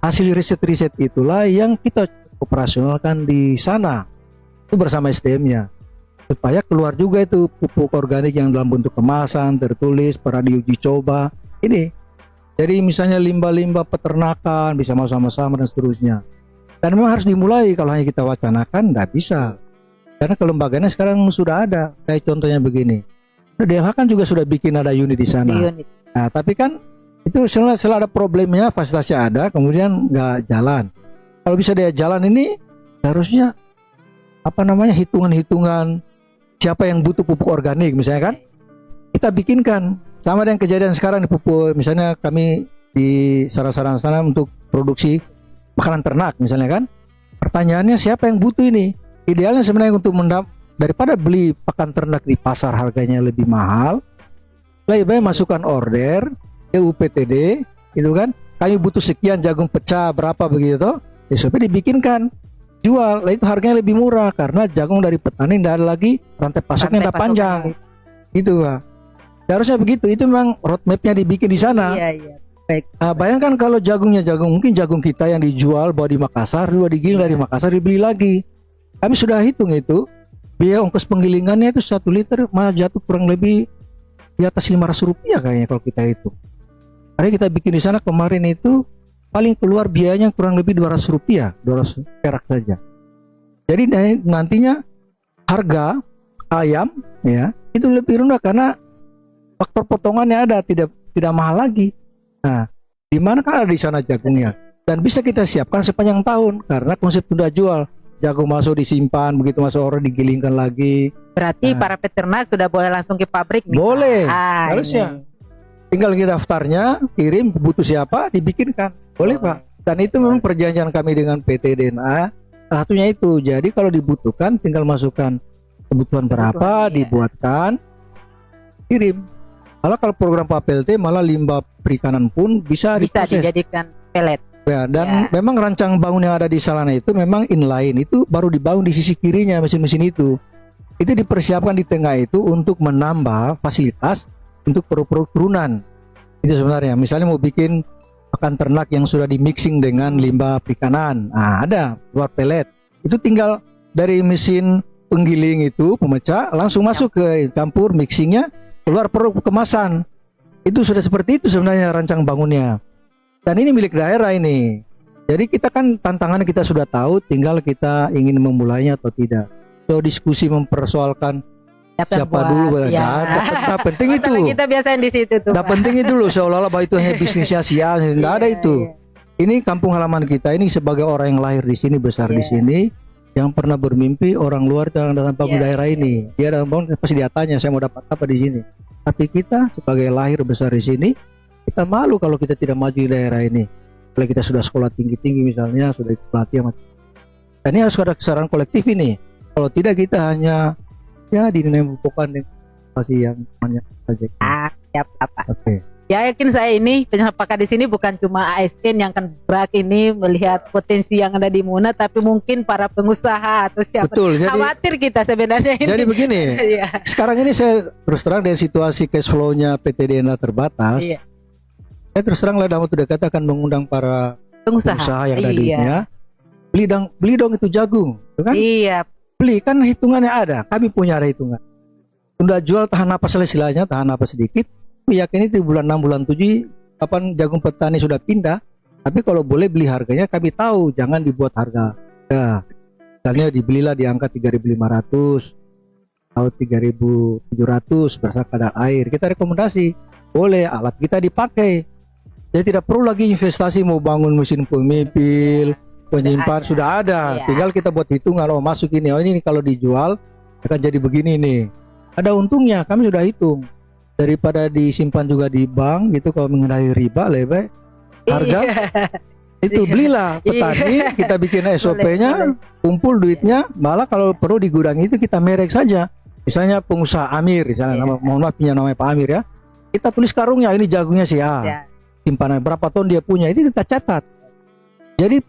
S2: Hasil riset-riset itulah yang kita operasionalkan di sana itu bersama SDM-nya supaya keluar juga itu pupuk organik yang dalam bentuk kemasan tertulis pernah diuji coba ini. Jadi misalnya limbah-limbah peternakan bisa mau sama-sama dan seterusnya. Dan memang harus dimulai, kalau hanya kita wacanakan nggak bisa. Karena kelembagaannya sekarang sudah ada. Kayak contohnya begini. DLH kan juga sudah bikin ada unit di sana. Nah, tapi kan itu selalu ada problemnya, fasilitasnya ada, kemudian nggak jalan. Kalau bisa dia jalan ini harusnya hitungan-hitungan siapa yang butuh pupuk organik misalnya kan kita bikinkan sama dengan kejadian sekarang di pupuk, misalnya kami di saran-saran sana untuk produksi makanan ternak misalnya kan, pertanyaannya siapa yang butuh ini. Idealnya sebenarnya untuk daripada beli pakan ternak di pasar harganya lebih mahal, lebih baik masukkan order ke UPTD itu kan, kami butuh sekian jagung pecah berapa begitu, supaya dibikinkan jual, itu harganya lebih murah karena jagung dari petani tidak ada lagi rantai pasoknya tidak panjang gitu Pak. Harusnya begitu, itu memang roadmapnya dibikin di sana. Baik. Nah, bayangkan kalau mungkin jagung kita yang dijual bawa di Makassar, juga digiling dari Makassar dibeli lagi. Kami sudah hitung itu biaya ongkos penggilingannya itu 1 liter malah jatuh kurang lebih di atas Rp500 kayaknya kalau kita hitung. Karena kita bikin di sana kemarin itu paling keluar biayanya kurang lebih Rp200, 200 perak saja. Jadi nantinya harga ayam ya itu lebih rendah karena faktor potongannya ada, tidak mahal lagi. Nah, di mana kan ada di sana jagungnya dan bisa kita siapkan sepanjang tahun karena konsep tunda jual. Jagung masuk disimpan, begitu masuk orang digilingkan lagi.
S3: Berarti para peternak sudah boleh langsung ke pabrik nih.
S2: Boleh, harusnya. Tinggal kita daftarnya, kirim butuh siapa, dibikinkan. Boleh Pak. Dan itu memang perjanjian kami dengan PT DNA. Salah satunya itu. Jadi kalau dibutuhkan, tinggal masukkan kebutuhan berapa, dibuatkan, kirim. Kalau program PAPLT malah limbah perikanan pun bisa
S3: dijadikan pelet.
S2: Ya, dan memang rancang bangun yang ada di sana itu memang inline, itu baru dibangun di sisi kirinya mesin-mesin itu. Itu dipersiapkan di tengah itu untuk menambah fasilitas untuk produk-produk turunan. Itu sebenarnya. Misalnya mau bikin pakan ternak yang sudah di mixing dengan limbah perikanan. Nah, ada buat pelet. Itu tinggal dari mesin penggiling itu pemecah langsung masuk ke campur mixingnya, keluar produk kemasan. Itu sudah seperti itu sebenarnya rancang bangunnya. Dan ini milik daerah ini. Jadi kita kan tantangannya kita sudah tahu, tinggal kita ingin memulainya atau tidak. So diskusi mempersoalkan siapa dulu, nah, penting itu.
S3: Kita biasain di situ tuh.
S2: Nah, penting itu dulu seolah-olah bahwa itu hanya bisnisnya tidak ada itu. Ini kampung halaman kita ini sebagai orang yang lahir di sini, besar di sini, yang pernah bermimpi orang luar yang datang bangun daerah ini. Dia datang bangun pasti dia tanya saya mau dapat apa di sini. Tapi kita sebagai lahir besar di sini, kita malu kalau kita tidak maju di daerah ini. Kalau kita sudah sekolah tinggi-tinggi misalnya, sudah pelatihan. Dan ini harus ada kesadaran kolektif ini. Kalau tidak kita hanya dinilai membutuhkan masih yang banyak saja.
S3: Siap Pak.
S2: Oke.
S3: Ya yakin saya ini penyelenggaraan di sini bukan cuma ASN yang akan berak ini melihat potensi yang ada di Muna, tapi mungkin para pengusaha atau siapa.
S2: Betul,
S3: khawatir kita sebenarnya ini.
S2: Jadi begini, sekarang ini saya terus terang dari situasi cash flow-nya PT DNA terbatas. Saya terus terang dalam waktu dekat akan mengundang para pengusaha yang ada duitnya. Beli dong itu jagung, kan? Iya. Beli kan hitungannya ada. Kami punya ada hitungan. Tunda jual tahan napas istilahnya, tahan napas sedikit. Yakin itu bulan 6 bulan 7 kapan jagung petani sudah pindah. Tapi kalau boleh beli harganya kami tahu, jangan dibuat harga. Ya, misalnya dibelilah di angka 3.500 atau 3.700 berdasarkan kadar air. Kita rekomendasi boleh alat kita dipakai. Jadi tidak perlu lagi investasi mau bangun mesin pemipil, penyimpan sudah ada. Tinggal kita buat hitungan, oh masuk ini, oh ini kalau dijual akan jadi begini nih. Ada untungnya, kami sudah hitung. Daripada disimpan juga di bank gitu, kalau mengenai riba lebih harga itu belilah petani, kita bikin SOP-nya, kumpul duitnya, malah kalau perlu di gudang itu kita merek saja. Misalnya pengusaha Amir, misalnya mohon maaf punya namanya Pak Amir ya. kita tulis karungnya, ini jagungnya si A,
S3: Ya.
S2: simpanan berapa ton dia punya, itu kita catat. Jadi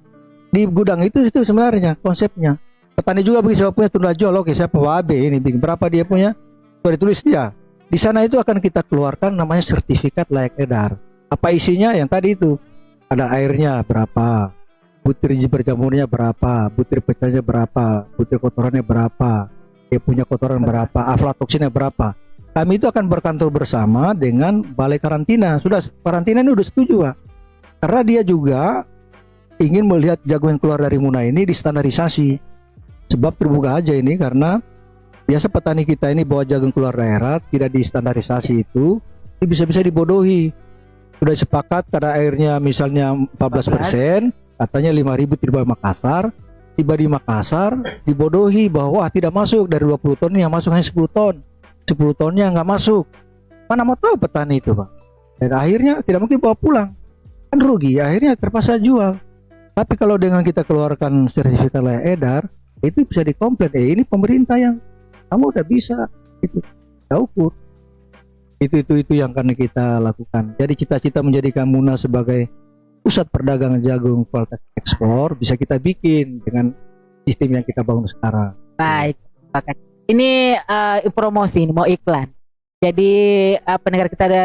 S2: di gudang itu sebenarnya konsepnya. Petani juga begitu, siapa punya tunda jual, oke siapa AB ini berapa dia punya, sudah ditulis dia. Di sana itu akan kita keluarkan namanya sertifikat layak edar. Apa isinya? Yang tadi itu ada airnya berapa, butir berjamurnya berapa, butir pecahnya berapa, butir kotorannya berapa, dia punya kotoran berapa, aflatoksinnya berapa. Kami itu akan berkantor bersama dengan balai karantina. Sudah karantina ini udah setuju, Pak. Karena dia juga ingin melihat jagung yang keluar dari Muna ini distandarisasi. Sebab terbuka aja ini karena biasa petani kita ini bawa jagung keluar daerah tidak distandarisasi itu bisa-bisa dibodohi. Sudah sepakat karena airnya misalnya 14%, katanya 5.000 tiba Makassar, tiba di Makassar dibodohi bahwa tidak masuk dari 20 ton yang masuk hanya 10 ton. 10 tonnya nggak masuk. Mana mau tahu petani itu, Pak. Dan akhirnya tidak mungkin bawa pulang. Kan rugi, akhirnya terpaksa jual. Tapi kalau dengan kita keluarkan sertifikat layak edar, itu bisa dikomplain. Ini pemerintah yang kamu udah bisa itu ukur. Itu yang akan kita lakukan. Jadi cita-cita menjadikan Muna sebagai pusat perdagangan jagung kualitas ekspor bisa kita bikin dengan sistem yang kita bangun sekarang.
S3: Baik, Pak. Ini promosi, ini mau iklan. Jadi pendengar kita ada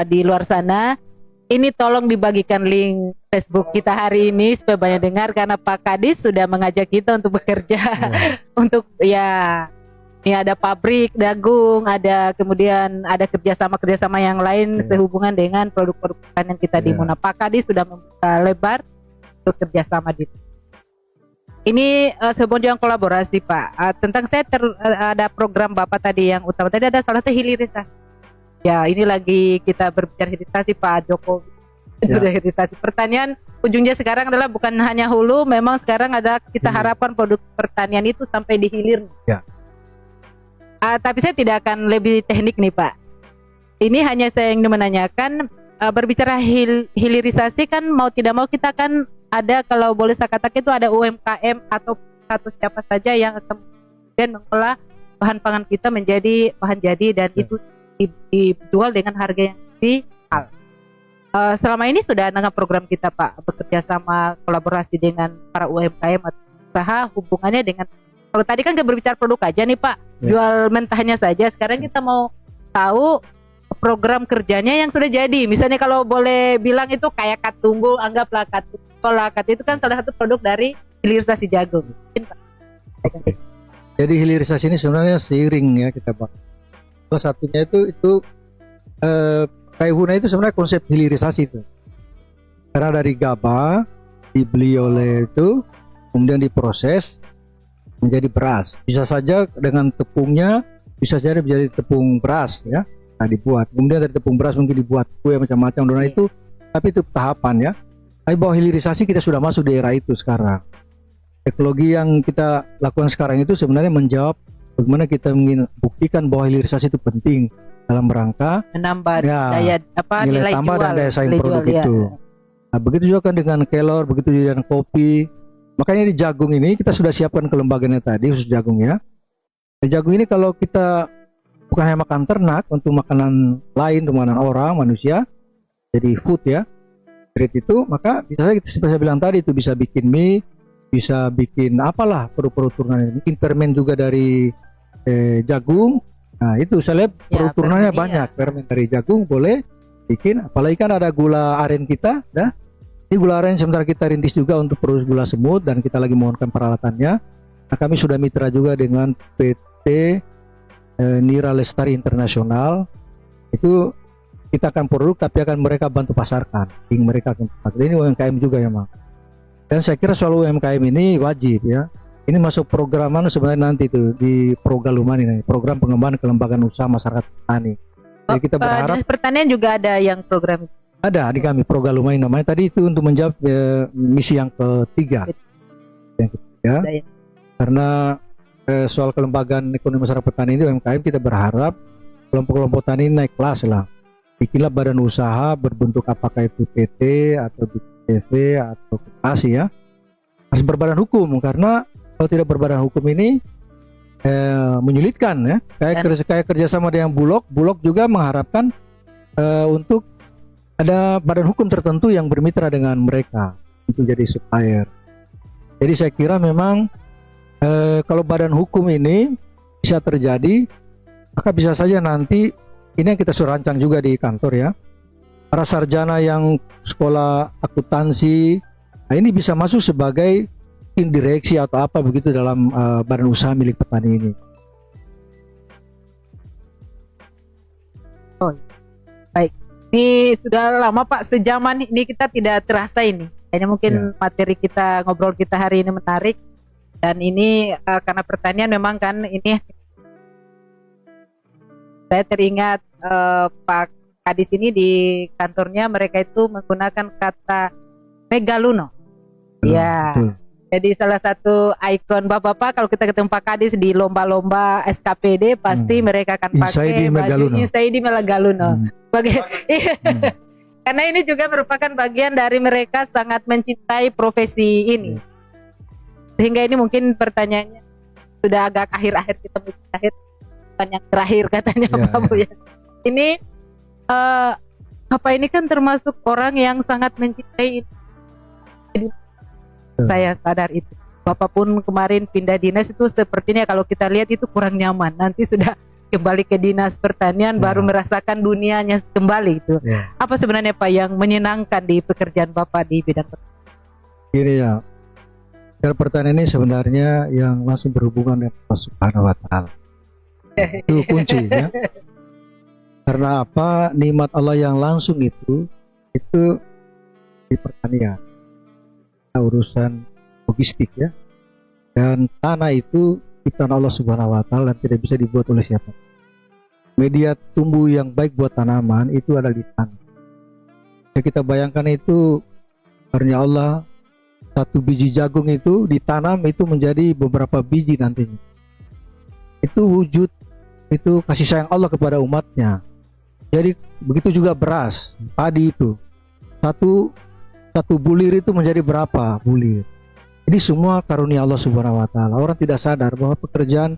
S3: di luar sana, ini tolong dibagikan link Facebook kita hari ini supaya banyak dengar karena Pak Kadis sudah mengajak kita untuk bekerja untuk ya. Ini ada pabrik jagung, ada kemudian ada kerjasama yang lain sehubungan dengan produk-produk pertanian kita di Muna. Pak Kadis sudah membuka lebar untuk kerjasama di. Ini sebuah kolaborasi, Pak. Tentang saya ada program Bapak tadi yang utama tadi ada salah satu hilirisasi. Ya, ini lagi kita berbicara hilirisasi Pak Jokowi. Sudah hilirisasi pertanian. Ujungnya sekarang adalah bukan hanya hulu, memang sekarang ada kita harapkan produk pertanian itu sampai di hilir.
S2: Ya.
S3: Tapi saya tidak akan lebih teknik nih Pak. Ini hanya saya ingin menanyakan, berbicara hilirisasi kan mau tidak mau kita kan ada, kalau boleh saya katakan itu ada UMKM atau siapa saja yang kemudian mengolah bahan pangan kita menjadi bahan jadi dan itu dijual dengan harga yang mahal. Selama ini sudah dengan program kita Pak bekerja sama kolaborasi dengan para UMKM atau usaha, hubungannya dengan, kalau tadi kan kita berbicara produk aja nih Pak, jual mentahnya saja. Sekarang kita mau tahu program kerjanya yang sudah jadi. Misalnya kalau boleh bilang itu kayak Katunggul, anggaplah Katunggul itu kan salah satu produk dari hilirisasi jagung. Mungkin, Pak.
S2: Jadi hilirisasi ini sebenarnya seiring ya kita bahas. Salah satunya itu Kaihuna itu sebenarnya konsep hilirisasi itu. Karena dari gabah dibeli oleh itu, kemudian diproses menjadi beras. Bisa saja dengan tepungnya, bisa jadi menjadi tepung beras ya. Nah, dibuat. Kemudian dari tepung beras mungkin dibuat kue macam-macam donat itu, tapi itu tahapan ya. Tapi bahwa hilirisasi kita sudah masuk di era itu sekarang. Teknologi yang kita lakukan sekarang itu sebenarnya menjawab bagaimana kita ingin buktikan bahwa hilirisasi itu penting dalam rangka
S3: menambah
S2: ya, nilai tambah
S3: jual,
S2: dan daya saing produk
S3: jual,
S2: itu. Nah, begitu juga kan dengan kelor, begitu juga dengan kopi. Makanya di jagung ini kita sudah siapkan kelembagaannya tadi, khusus jagung ya. Nah, jagung ini kalau kita bukan hanya makan ternak, untuk makanan lain, untuk makanan orang, manusia, jadi food ya, grade itu, maka bisa saja kita seperti saya bilang tadi itu bisa bikin mie, bisa bikin apalah produk-produk turunan. Mungkin permen juga dari jagung. Nah itu saya lihat produk turunannya banyak. Permen dari jagung boleh bikin, apalagi kan ada gula aren kita, dah. Ini gula aren sementara kita rintis juga untuk produksi gula semut dan kita lagi mohonkan peralatannya. Nah, kami sudah mitra juga dengan PT Nira Lestari Internasional. Itu kita akan produk tapi akan mereka bantu pasarkan. Mereka akan pasarkan. Ini UMKM juga ya, Mak. Dan saya kira soal UMKM ini wajib ya. Ini masuk programan sebenarnya nanti itu di Progaluman ini, program pengembangan kelembagaan usaha masyarakat petani. Jadi kita berharap
S3: Dinas Pertanian juga ada yang program itu.
S2: Ada di kami Progaluman namanya tadi itu untuk menjawab misi yang ketiga. Karena soal kelembagaan ekonomi masyarakat petani ini UMKM kita berharap kelompok-kelompok tani naik kelas lah. Bikinlah badan usaha berbentuk apakah itu PT atau BPV atau koperasi ya. Harus berbadan hukum karena kalau tidak berbadan hukum ini menyulitkan ya. Kayak kerjasama dengan Bulog juga mengharapkan untuk ada badan hukum tertentu yang bermitra dengan mereka untuk jadi supplier. Jadi saya kira memang kalau badan hukum ini bisa terjadi, maka bisa saja nanti ini yang kita sudah rancang juga di kantor ya. Para sarjana yang sekolah akuntansi, nah ini bisa masuk sebagai tim direksi atau apa begitu dalam badan usaha milik petani ini.
S3: Oh, baik. Ini sudah lama Pak, sejaman ini kita tidak terasa ini. Kayaknya mungkin materi kita, ngobrol kita hari ini menarik. Dan ini karena pertanian memang kan ini, saya teringat Pak Kadis ini di kantornya mereka itu menggunakan kata megaluno. Ya. Jadi salah satu ikon Bapak-bapak kalau kita ketemu Pak Kadis di lomba-lomba SKPD pasti mereka akan pakai baju Insaidi Megaluno. Karena ini juga merupakan bagian dari mereka sangat mencintai profesi ini. Sehingga ini mungkin pertanyaannya sudah agak akhir-akhir, kita akhir bukan yang terakhir katanya Pak Bu ya. Ini Bapak ini kan termasuk orang yang sangat mencintai ini. Saya sadar itu. Bapak pun kemarin pindah dinas itu sepertinya kalau kita lihat itu kurang nyaman. Nanti sudah kembali ke dinas pertanian baru merasakan dunianya kembali itu. Apa sebenarnya Pak yang menyenangkan di pekerjaan Bapak di bidang pertanian?
S2: Gini ya, pertanian ini sebenarnya yang langsung berhubungan dengan Allah Subhanahu wa Ta'ala. Itu kunci ya. Karena apa? Nikmat Allah yang langsung itu di pertanian. Urusan logistik ya. Dan tanah itu ciptaan Allah Subhanahu wa Ta'ala dan tidak bisa dibuat oleh siapa. Media tumbuh yang baik buat tanaman itu ada di tanah. Jadi kita bayangkan itu karena Allah, satu biji jagung itu ditanam itu menjadi beberapa biji nantinya. Itu wujud, itu kasih sayang Allah kepada umatnya. Jadi begitu juga beras, padi itu satu bulir itu menjadi berapa bulir. Ini semua karunia Allah Subhanahu wa Ta'ala. Orang tidak sadar bahwa pekerjaan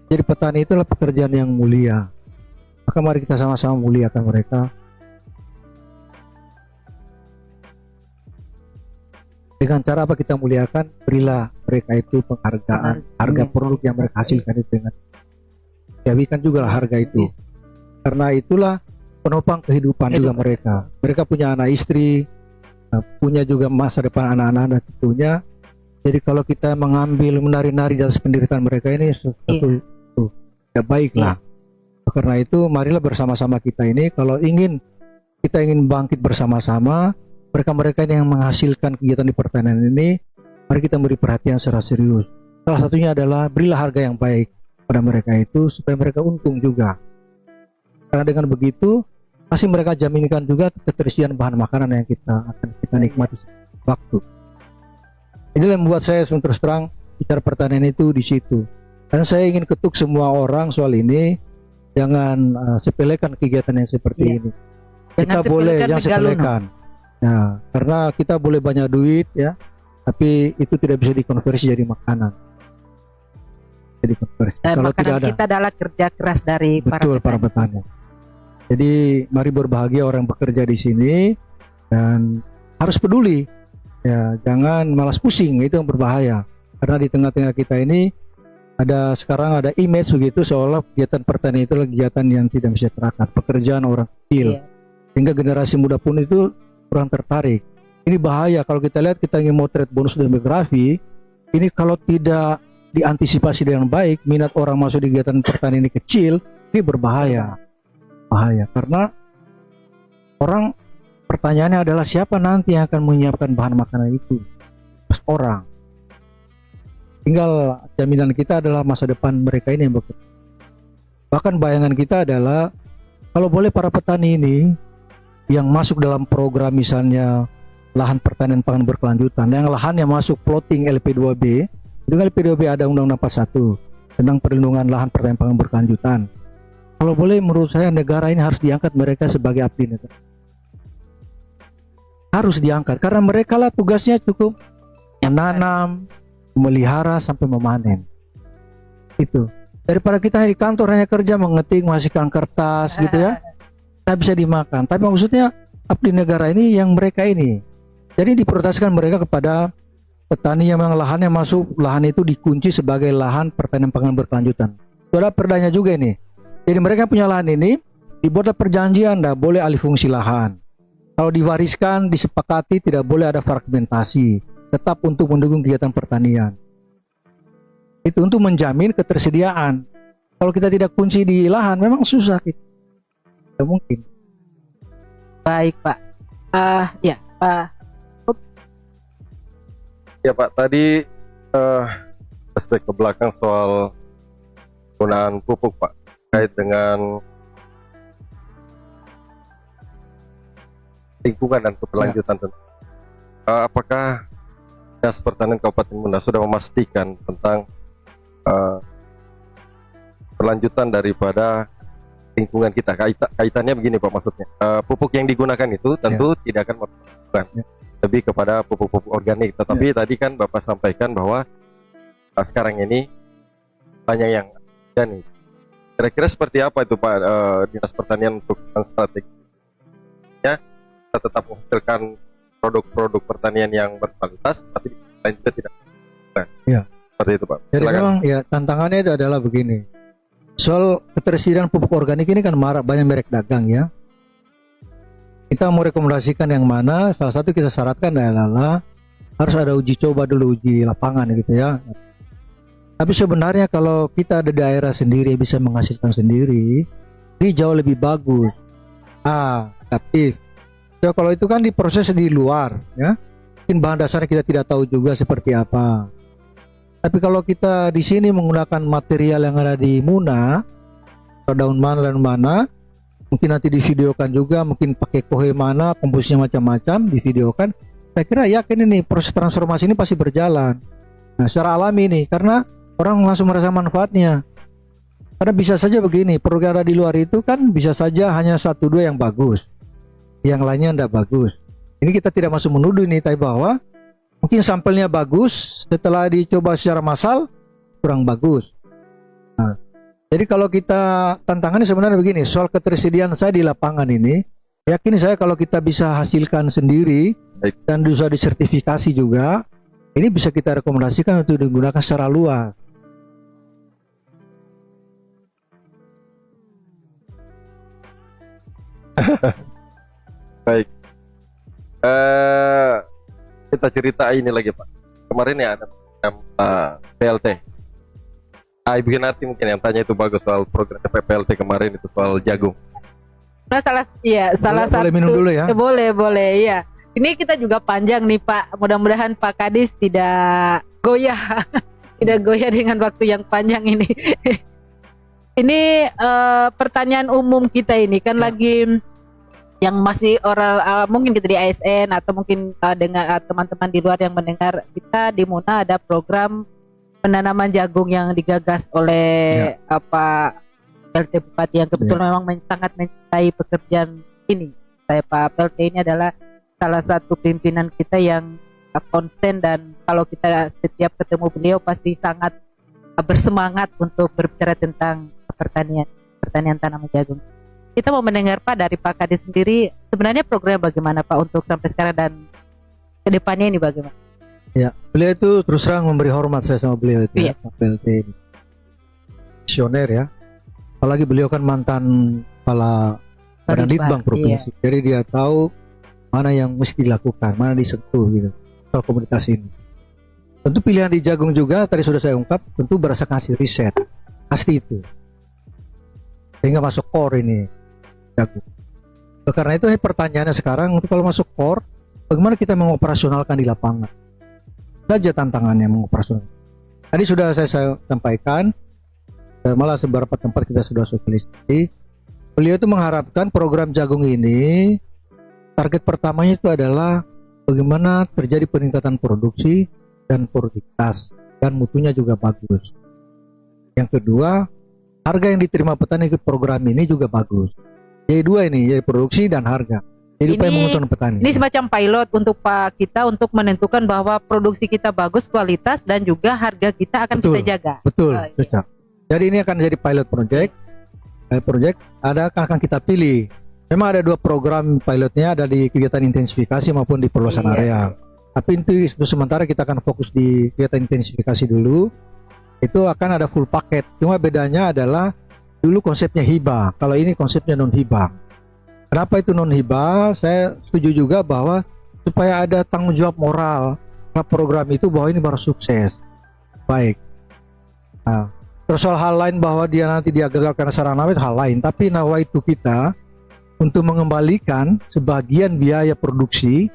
S2: jadi petani itu adalah pekerjaan yang mulia. Maka mari kita sama-sama muliakan mereka. Dengan cara apa kita muliakan? Berilah mereka itu penghargaan, harga produk yang mereka hasilkan itu dengan jadikan juga lah harga itu. Karena itulah penopang kehidupan juga mereka. Mereka punya anak istri, punya juga masa depan anak-anak tentunya. Jadi kalau kita mengambil menari-nari dari penderitaan mereka ini sesuatu tidak baik lah. Karena itu marilah bersama-sama kita ini kalau kita ingin bangkit bersama-sama, mereka-mereka yang menghasilkan kegiatan di pertanian ini, mari kita beri perhatian secara serius. Salah satunya adalah berilah harga yang baik pada mereka itu supaya mereka untung juga. Karena dengan begitu pasti mereka jaminkan juga ketersediaan bahan makanan yang kita nikmati waktu. Inilah yang membuat saya terus terang bicara pertanian itu di situ. Dan saya ingin ketuk semua orang soal ini, jangan sepelekan kegiatan yang seperti ini. Kita boleh jangan sepelekan. Nah, karena kita boleh banyak duit ya, tapi itu tidak bisa dikonversi jadi makanan. Jadi konversi.
S3: Dan
S2: kalau
S3: makanan
S2: tidak ada,
S3: kita adalah kerja keras dari
S2: para petani. Jadi mari berbahagia orang yang bekerja di sini dan harus peduli. Ya, jangan malas pusing, itu yang berbahaya. Karena di tengah-tengah kita ini sekarang ada image begitu seolah kegiatan pertanian itu adalah kegiatan yang tidak bisa terakat, pekerjaan orang kecil. Sehingga generasi muda pun itu kurang tertarik. Ini bahaya kalau kita lihat, kita ingin motret bonus demografi. Ini kalau tidak diantisipasi dengan baik, minat orang masuk di kegiatan pertanian ini kecil, ini berbahaya. Karena pertanyaannya adalah siapa nanti yang akan menyiapkan bahan makanan itu? Orang. Tinggal jaminan kita adalah masa depan mereka ini yang bekerja. Bahkan bayangan kita adalah kalau boleh para petani ini yang masuk dalam program misalnya lahan pertanian pangan berkelanjutan, yang lahannya masuk plotting LP2B, itu kan LP2B ada Undang-Undang 41 tentang perlindungan lahan pertanian pangan berkelanjutan. Kalau boleh menurut saya negara ini harus diangkat mereka sebagai abdi negara. Harus diangkat karena mereka lah tugasnya cukup menanam, memelihara sampai memanen. Itu. Daripada kita di kantor hanya kerja mengetik, menghasilkan kertas gitu ya. tak bisa dimakan. Tapi maksudnya abdi negara ini yang mereka ini. Jadi diprioritaskan mereka kepada petani yang memang lahannya masuk, lahan itu dikunci sebagai lahan pertanian pangan berkelanjutan. Itu ada perdanya juga ini. Jadi mereka punya lahan ini, dibuatlah perjanjian, tidak boleh alih fungsi lahan. Kalau diwariskan, disepakati tidak boleh ada fragmentasi, tetap untuk mendukung kegiatan pertanian. Itu untuk menjamin ketersediaan. Kalau kita tidak kunci di lahan, memang susah. Tidak mungkin.
S3: Baik Pak. Ya Pak.
S1: Ya Pak, tadi aspek ke belakang soal penggunaan pupuk Pak, terkait dengan lingkungan dan keberlanjutan. Apakah Dinas Pertanian Kabupaten Muna sudah memastikan tentang berlanjutan daripada lingkungan kita? Kaitannya begini Pak, maksudnya pupuk yang digunakan itu tentu tidak akan merugikan, lebih kepada pupuk-pupuk organik. Tetapi tadi kan Bapak sampaikan bahwa sekarang ini banyak yang organik. Kira-kira seperti apa itu Pak, Dinas Pertanian untuk strategi ya, kita tetap menghasilkan produk-produk pertanian yang berkualitas, tapi lain juga tidak. Seperti itu Pak.
S2: Jadi memang ya tantangannya itu adalah begini. Soal ketersediaan pupuk organik ini kan marak, banyak merek dagang ya. Kita mau rekomendasikan yang mana? Salah satu kita syaratkan adalah harus ada uji coba dulu, uji lapangan gitu ya. Tapi sebenarnya kalau kita ada daerah sendiri bisa menghasilkan sendiri, ini jauh lebih bagus. Tapi ya kalau itu kan diproses di luar ya. Mungkin bahan dasarnya kita tidak tahu juga seperti apa. Tapi kalau kita di sini menggunakan material yang ada di Muna, atau daun mana, mungkin nanti divideokan juga, mungkin pakai kohe mana, komposisinya macam-macam, divideokan. Saya kira yakin ini proses transformasi ini pasti berjalan. Nah, secara alami nih, karena orang langsung merasa manfaatnya. Karena bisa saja begini, produk yang ada di luar itu kan bisa saja hanya 1-2 yang bagus, yang lainnya tidak bagus. Ini kita tidak masuk menuduh ini, tapi bahwa mungkin sampelnya bagus, setelah dicoba secara massal kurang bagus. Nah, jadi kalau kita tantangannya sebenarnya begini, soal ketersediaan saya di lapangan ini, yakin saya kalau kita bisa hasilkan sendiri dan bisa disertifikasi juga, ini bisa kita rekomendasikan untuk digunakan secara luas.
S1: Baik. Kita cerita ini lagi Pak. Kemarin ya ada PLT. Ibu Ginarti mungkin yang tanya itu bagus soal program PLT kemarin itu soal jagung.
S3: Nah, salah satu.
S2: Boleh minum dulu ya?
S3: Boleh ya. Ini kita juga panjang nih Pak. Mudah-mudahan Pak Kadis tidak goyah, tidak goyah dengan waktu yang panjang ini. Ini pertanyaan umum kita ini kan lagi yang masih orang mungkin kita di ASN atau mungkin dengan teman-teman di luar yang mendengar, kita di Muna ada program penanaman jagung yang digagas oleh PLT Bupati yang kebetulan memang sangat mencintai pekerjaan ini. Saya Pak PLT ini adalah salah satu pimpinan kita yang konsen, dan kalau kita setiap ketemu beliau pasti sangat bersemangat untuk berbicara tentang pertanian tanaman jagung. Kita mau mendengar Pak dari Pak Kadis sendiri, sebenarnya program bagaimana Pak untuk sampai sekarang dan kedepannya ini bagaimana?
S2: Ya, beliau itu terus terang memberi hormat saya sama beliau itu, Pak PLT ini. Visioner ya. Apalagi beliau kan mantan kepala Badan Litbang Provinsi. Jadi dia tahu mana yang mesti dilakukan, mana disentuh gitu soal komunikasi ini. Tentu pilihan di jagung juga tadi sudah saya ungkap, tentu berdasarkan hasil riset. Pasti itu. Sehingga masuk core ini jagung. Karena itu pertanyaannya sekarang, untuk kalau masuk core, bagaimana kita mengoperasionalkan di lapangan? Saja tantangannya mengoperasionalkan. Tadi sudah saya sampaikan, malah beberapa tempat kita sudah sosialisasi. Beliau itu mengharapkan program jagung ini, target pertamanya itu adalah bagaimana terjadi peningkatan produksi dan produktivitas, dan mutunya juga bagus. Yang kedua, harga yang diterima petani ikut program ini juga bagus. Jadi dua ini, jadi produksi dan harga. Jadi upaya menguntungkan petani. Ini
S3: semacam pilot untuk Pak kita untuk menentukan bahwa produksi kita bagus, kualitas, dan juga harga kita akan kita jaga.
S2: Betul, cocok. Jadi ini akan jadi pilot project. Pilot project akan kita pilih Memang ada 2 program pilotnya, ada di kegiatan intensifikasi maupun di perluasan
S3: Iya.
S2: area. Tapi untuk sementara kita akan fokus di kegiatan intensifikasi dulu. Itu akan ada full paket. Cuma bedanya adalah dulu konsepnya hibah, kalau ini konsepnya non hibah. Kenapa itu non hibah? Saya setuju juga bahwa supaya ada tanggung jawab moral program itu bahwa ini baru sukses. Baik. Nah, terus soal hal lain bahwa dia nanti dia gagal karena sarana itu hal lain. Tapi nawaitu kita untuk mengembalikan sebagian biaya produksi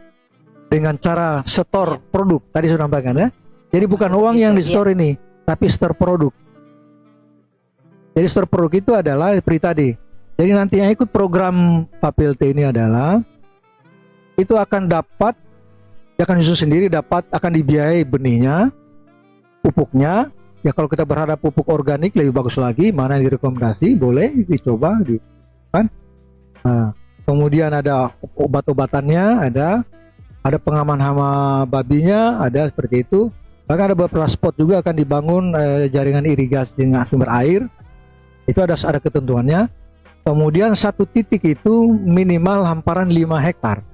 S2: dengan cara setor produk. Tadi sudah sampaikan ya. Jadi bukan uang yang di-store ini, tapi store produk. Jadi store produk itu adalah seperti tadi. Jadi nanti yang ikut program PAPLT ini adalah itu akan dapat, dia akan susun sendiri, akan dibiayai benihnya, pupuknya. Ya kalau kita berharap pupuk organik lebih bagus lagi, mana yang direkomendasi, boleh dicoba, kan? Nah, kemudian ada obat-obatannya, ada pengaman hama babinya, ada seperti itu. Bahkan ada beberapa spot juga akan dibangun jaringan irigasi dengan sumber air. Itu ada ketentuannya. Kemudian satu titik itu minimal hamparan 5 hektar.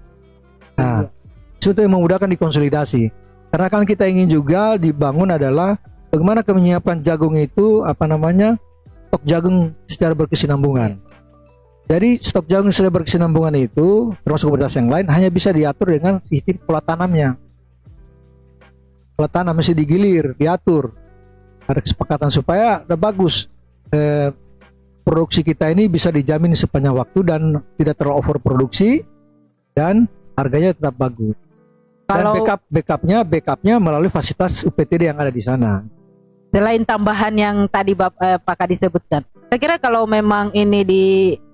S2: Nah, itu yang memudahkan dikonsolidasi. Karena kan kita ingin juga dibangun adalah bagaimana menyiapkan jagung itu stok jagung secara berkesinambungan. Jadi stok jagung secara berkesinambungan itu termasuk komoditas yang lain hanya bisa diatur dengan sistem pola tanamnya. Pola tanam mesti digilir, diatur. Ada kesepakatan supaya udah bagus. Produksi kita ini bisa dijamin sepanjang waktu dan tidak terlalu overproduksi dan harganya tetap bagus. Dan backupnya melalui fasilitas UPTD yang ada di sana.
S3: Selain tambahan yang tadi Pak Kadi sebutkan, saya kira kalau memang ini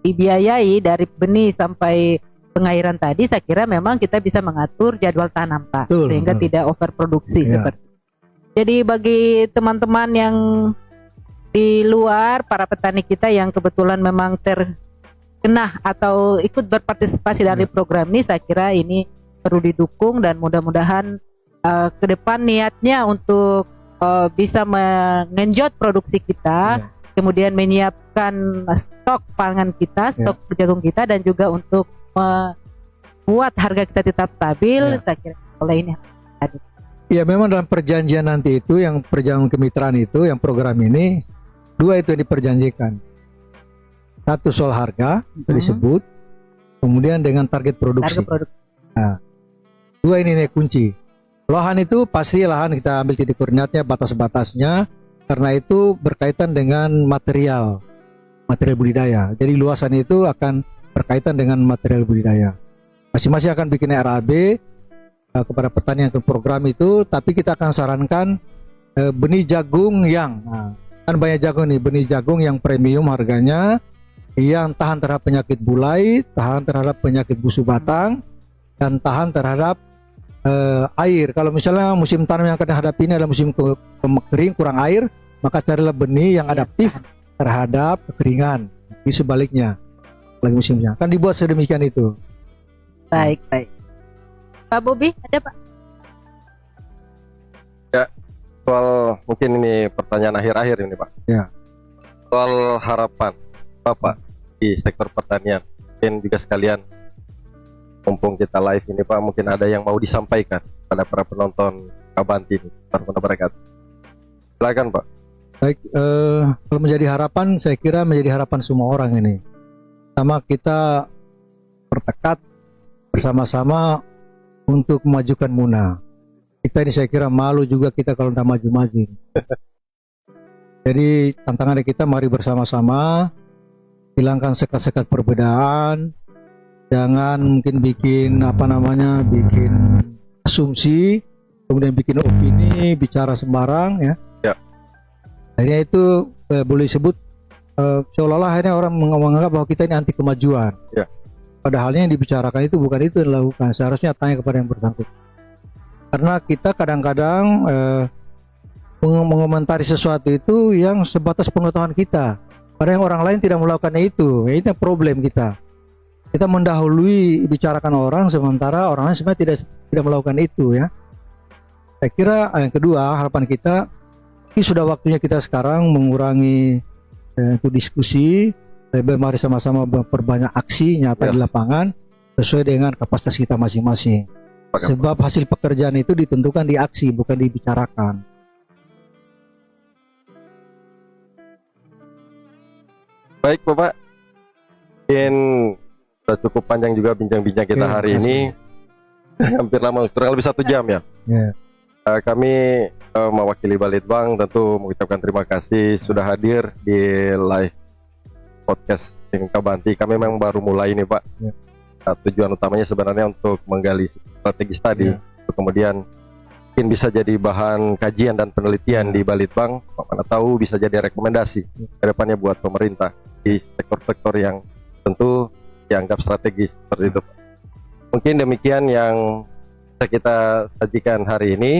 S3: dibiayai dari benih sampai pengairan tadi, saya kira memang kita bisa mengatur jadwal tanam, Pak, sehingga tidak overproduksi seperti. Jadi bagi teman-teman yang di luar, para petani kita yang kebetulan memang terkena atau ikut berpartisipasi dari program ini, saya kira ini perlu didukung dan mudah-mudahan ke depan niatnya untuk bisa mengenjot produksi kita, kemudian menyiapkan stok pangan kita, stok jagung kita, dan juga untuk membuat harga kita tetap stabil. Saya kira oleh ini hadir.
S2: Ya, memang dalam perjanjian nanti itu, yang perjanjian kemitraan itu, yang program ini 2 itu yang diperjanjikan. 1 soal harga disebut, kemudian dengan target produksi. Nah, 2 ini kunci. Lahan itu pasti lahan kita ambil titik koordinatnya, batas-batasnya, karena itu berkaitan dengan material budidaya. Jadi luasan itu akan berkaitan dengan material budidaya. Masing-masing akan bikin RAB kepada petani yang ke program itu, tapi kita akan sarankan benih jagung yang kan banyak jagung nih, benih jagung yang premium harganya, yang tahan terhadap penyakit bulai, tahan terhadap penyakit busuk batang, dan tahan terhadap air. Kalau misalnya musim tanam yang akan dihadapi ini adalah musim kering, kurang air, maka carilah benih yang adaptif terhadap kekeringan. Di sebaliknya, lagi musimnya kan dibuat sedemikian itu.
S3: Baik. Pak Bobi, ada Pak?
S1: Ya, soal mungkin ini pertanyaan akhir-akhir ini Pak.
S2: Ya.
S1: Soal harapan Bapak di sektor pertanian, mungkin juga sekalian mumpung kita live ini Pak, mungkin ada yang mau disampaikan pada para penonton Kabanti ini. Silakan Pak.
S2: Baik, kalau menjadi harapan, saya kira menjadi harapan semua orang ini. Sama kita bertekad bersama-sama untuk memajukan Muna. Kita ini saya kira malu juga kita kalau tidak maju-maju. Jadi tantangan kita mari bersama-sama hilangkan sekat-sekat perbedaan. Jangan mungkin bikin bikin asumsi, kemudian bikin opini, bicara sembarang ya. Akhirnya itu boleh disebut seolah-olah akhirnya orang menganggap bahwa kita ini anti kemajuan. Padahalnya yang dibicarakan itu bukan itu yang dilakukan. Seharusnya tanya kepada yang bersangkutan. Karena kita kadang-kadang mengomentari sesuatu itu yang sebatas pengetahuan kita. Padahal yang orang lain tidak melakukan itu. Ini problem kita. Kita mendahului bicarakan orang sementara orang lain sebenarnya tidak melakukan itu ya. Saya kira yang kedua harapan kita, ini sudah waktunya kita sekarang mengurangi itu diskusi, mari sama-sama memperbanyak aksi nyata di
S1: Yes.
S2: lapangan sesuai dengan kapasitas kita masing-masing.
S1: Pakat.
S2: Sebab hasil pekerjaan itu ditentukan di aksi, bukan dibicarakan.
S1: Baik Bapak, mungkin sudah cukup panjang juga bincang-bincang kita
S2: Oke,
S1: hari
S2: terima
S1: ini. Hampir lama, kurang lebih 1 jam ya.
S2: Ya.
S1: Kami mewakili Balitbang tentu mengucapkan terima kasih sudah hadir di live podcast Ting Kabanti. Kami memang baru mulai ini Pak.
S2: Ya.
S1: Tujuan utamanya sebenarnya untuk menggali strategis tadi,
S2: Ya.
S1: untuk kemudian mungkin bisa jadi bahan kajian dan penelitian di Balitbang. Mana tahu bisa jadi rekomendasi ke depannya buat pemerintah di sektor-sektor yang tentu dianggap strategis seperti itu. Mungkin demikian yang bisa kita sajikan hari ini.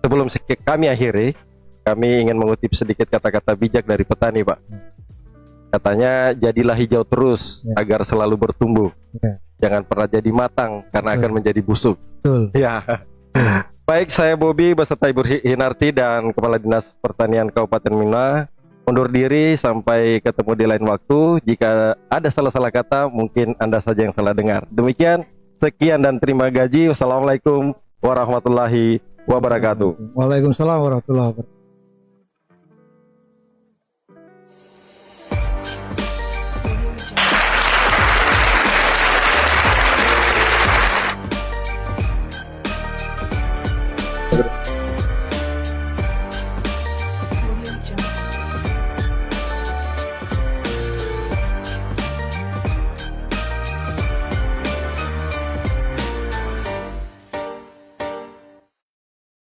S1: Sebelum kami akhiri, kami ingin mengutip sedikit kata-kata bijak dari petani, Pak. Katanya, jadilah hijau terus
S2: Ya.
S1: agar selalu bertumbuh.
S2: Ya.
S1: Jangan pernah jadi matang karena
S2: Betul.
S1: akan menjadi busuk.
S2: Betul.
S1: Ya. Baik, saya Bobi beserta Ibu Hinarti dan Kepala Dinas Pertanian Kabupaten Mina undur diri sampai ketemu di lain waktu. Jika ada salah-salah kata, mungkin Anda saja yang salah dengar. Demikian, sekian dan terima gaji. Wassalamualaikum warahmatullahi wabarakatuh.
S2: Waalaikumsalam warahmatullahi wabarakatuh.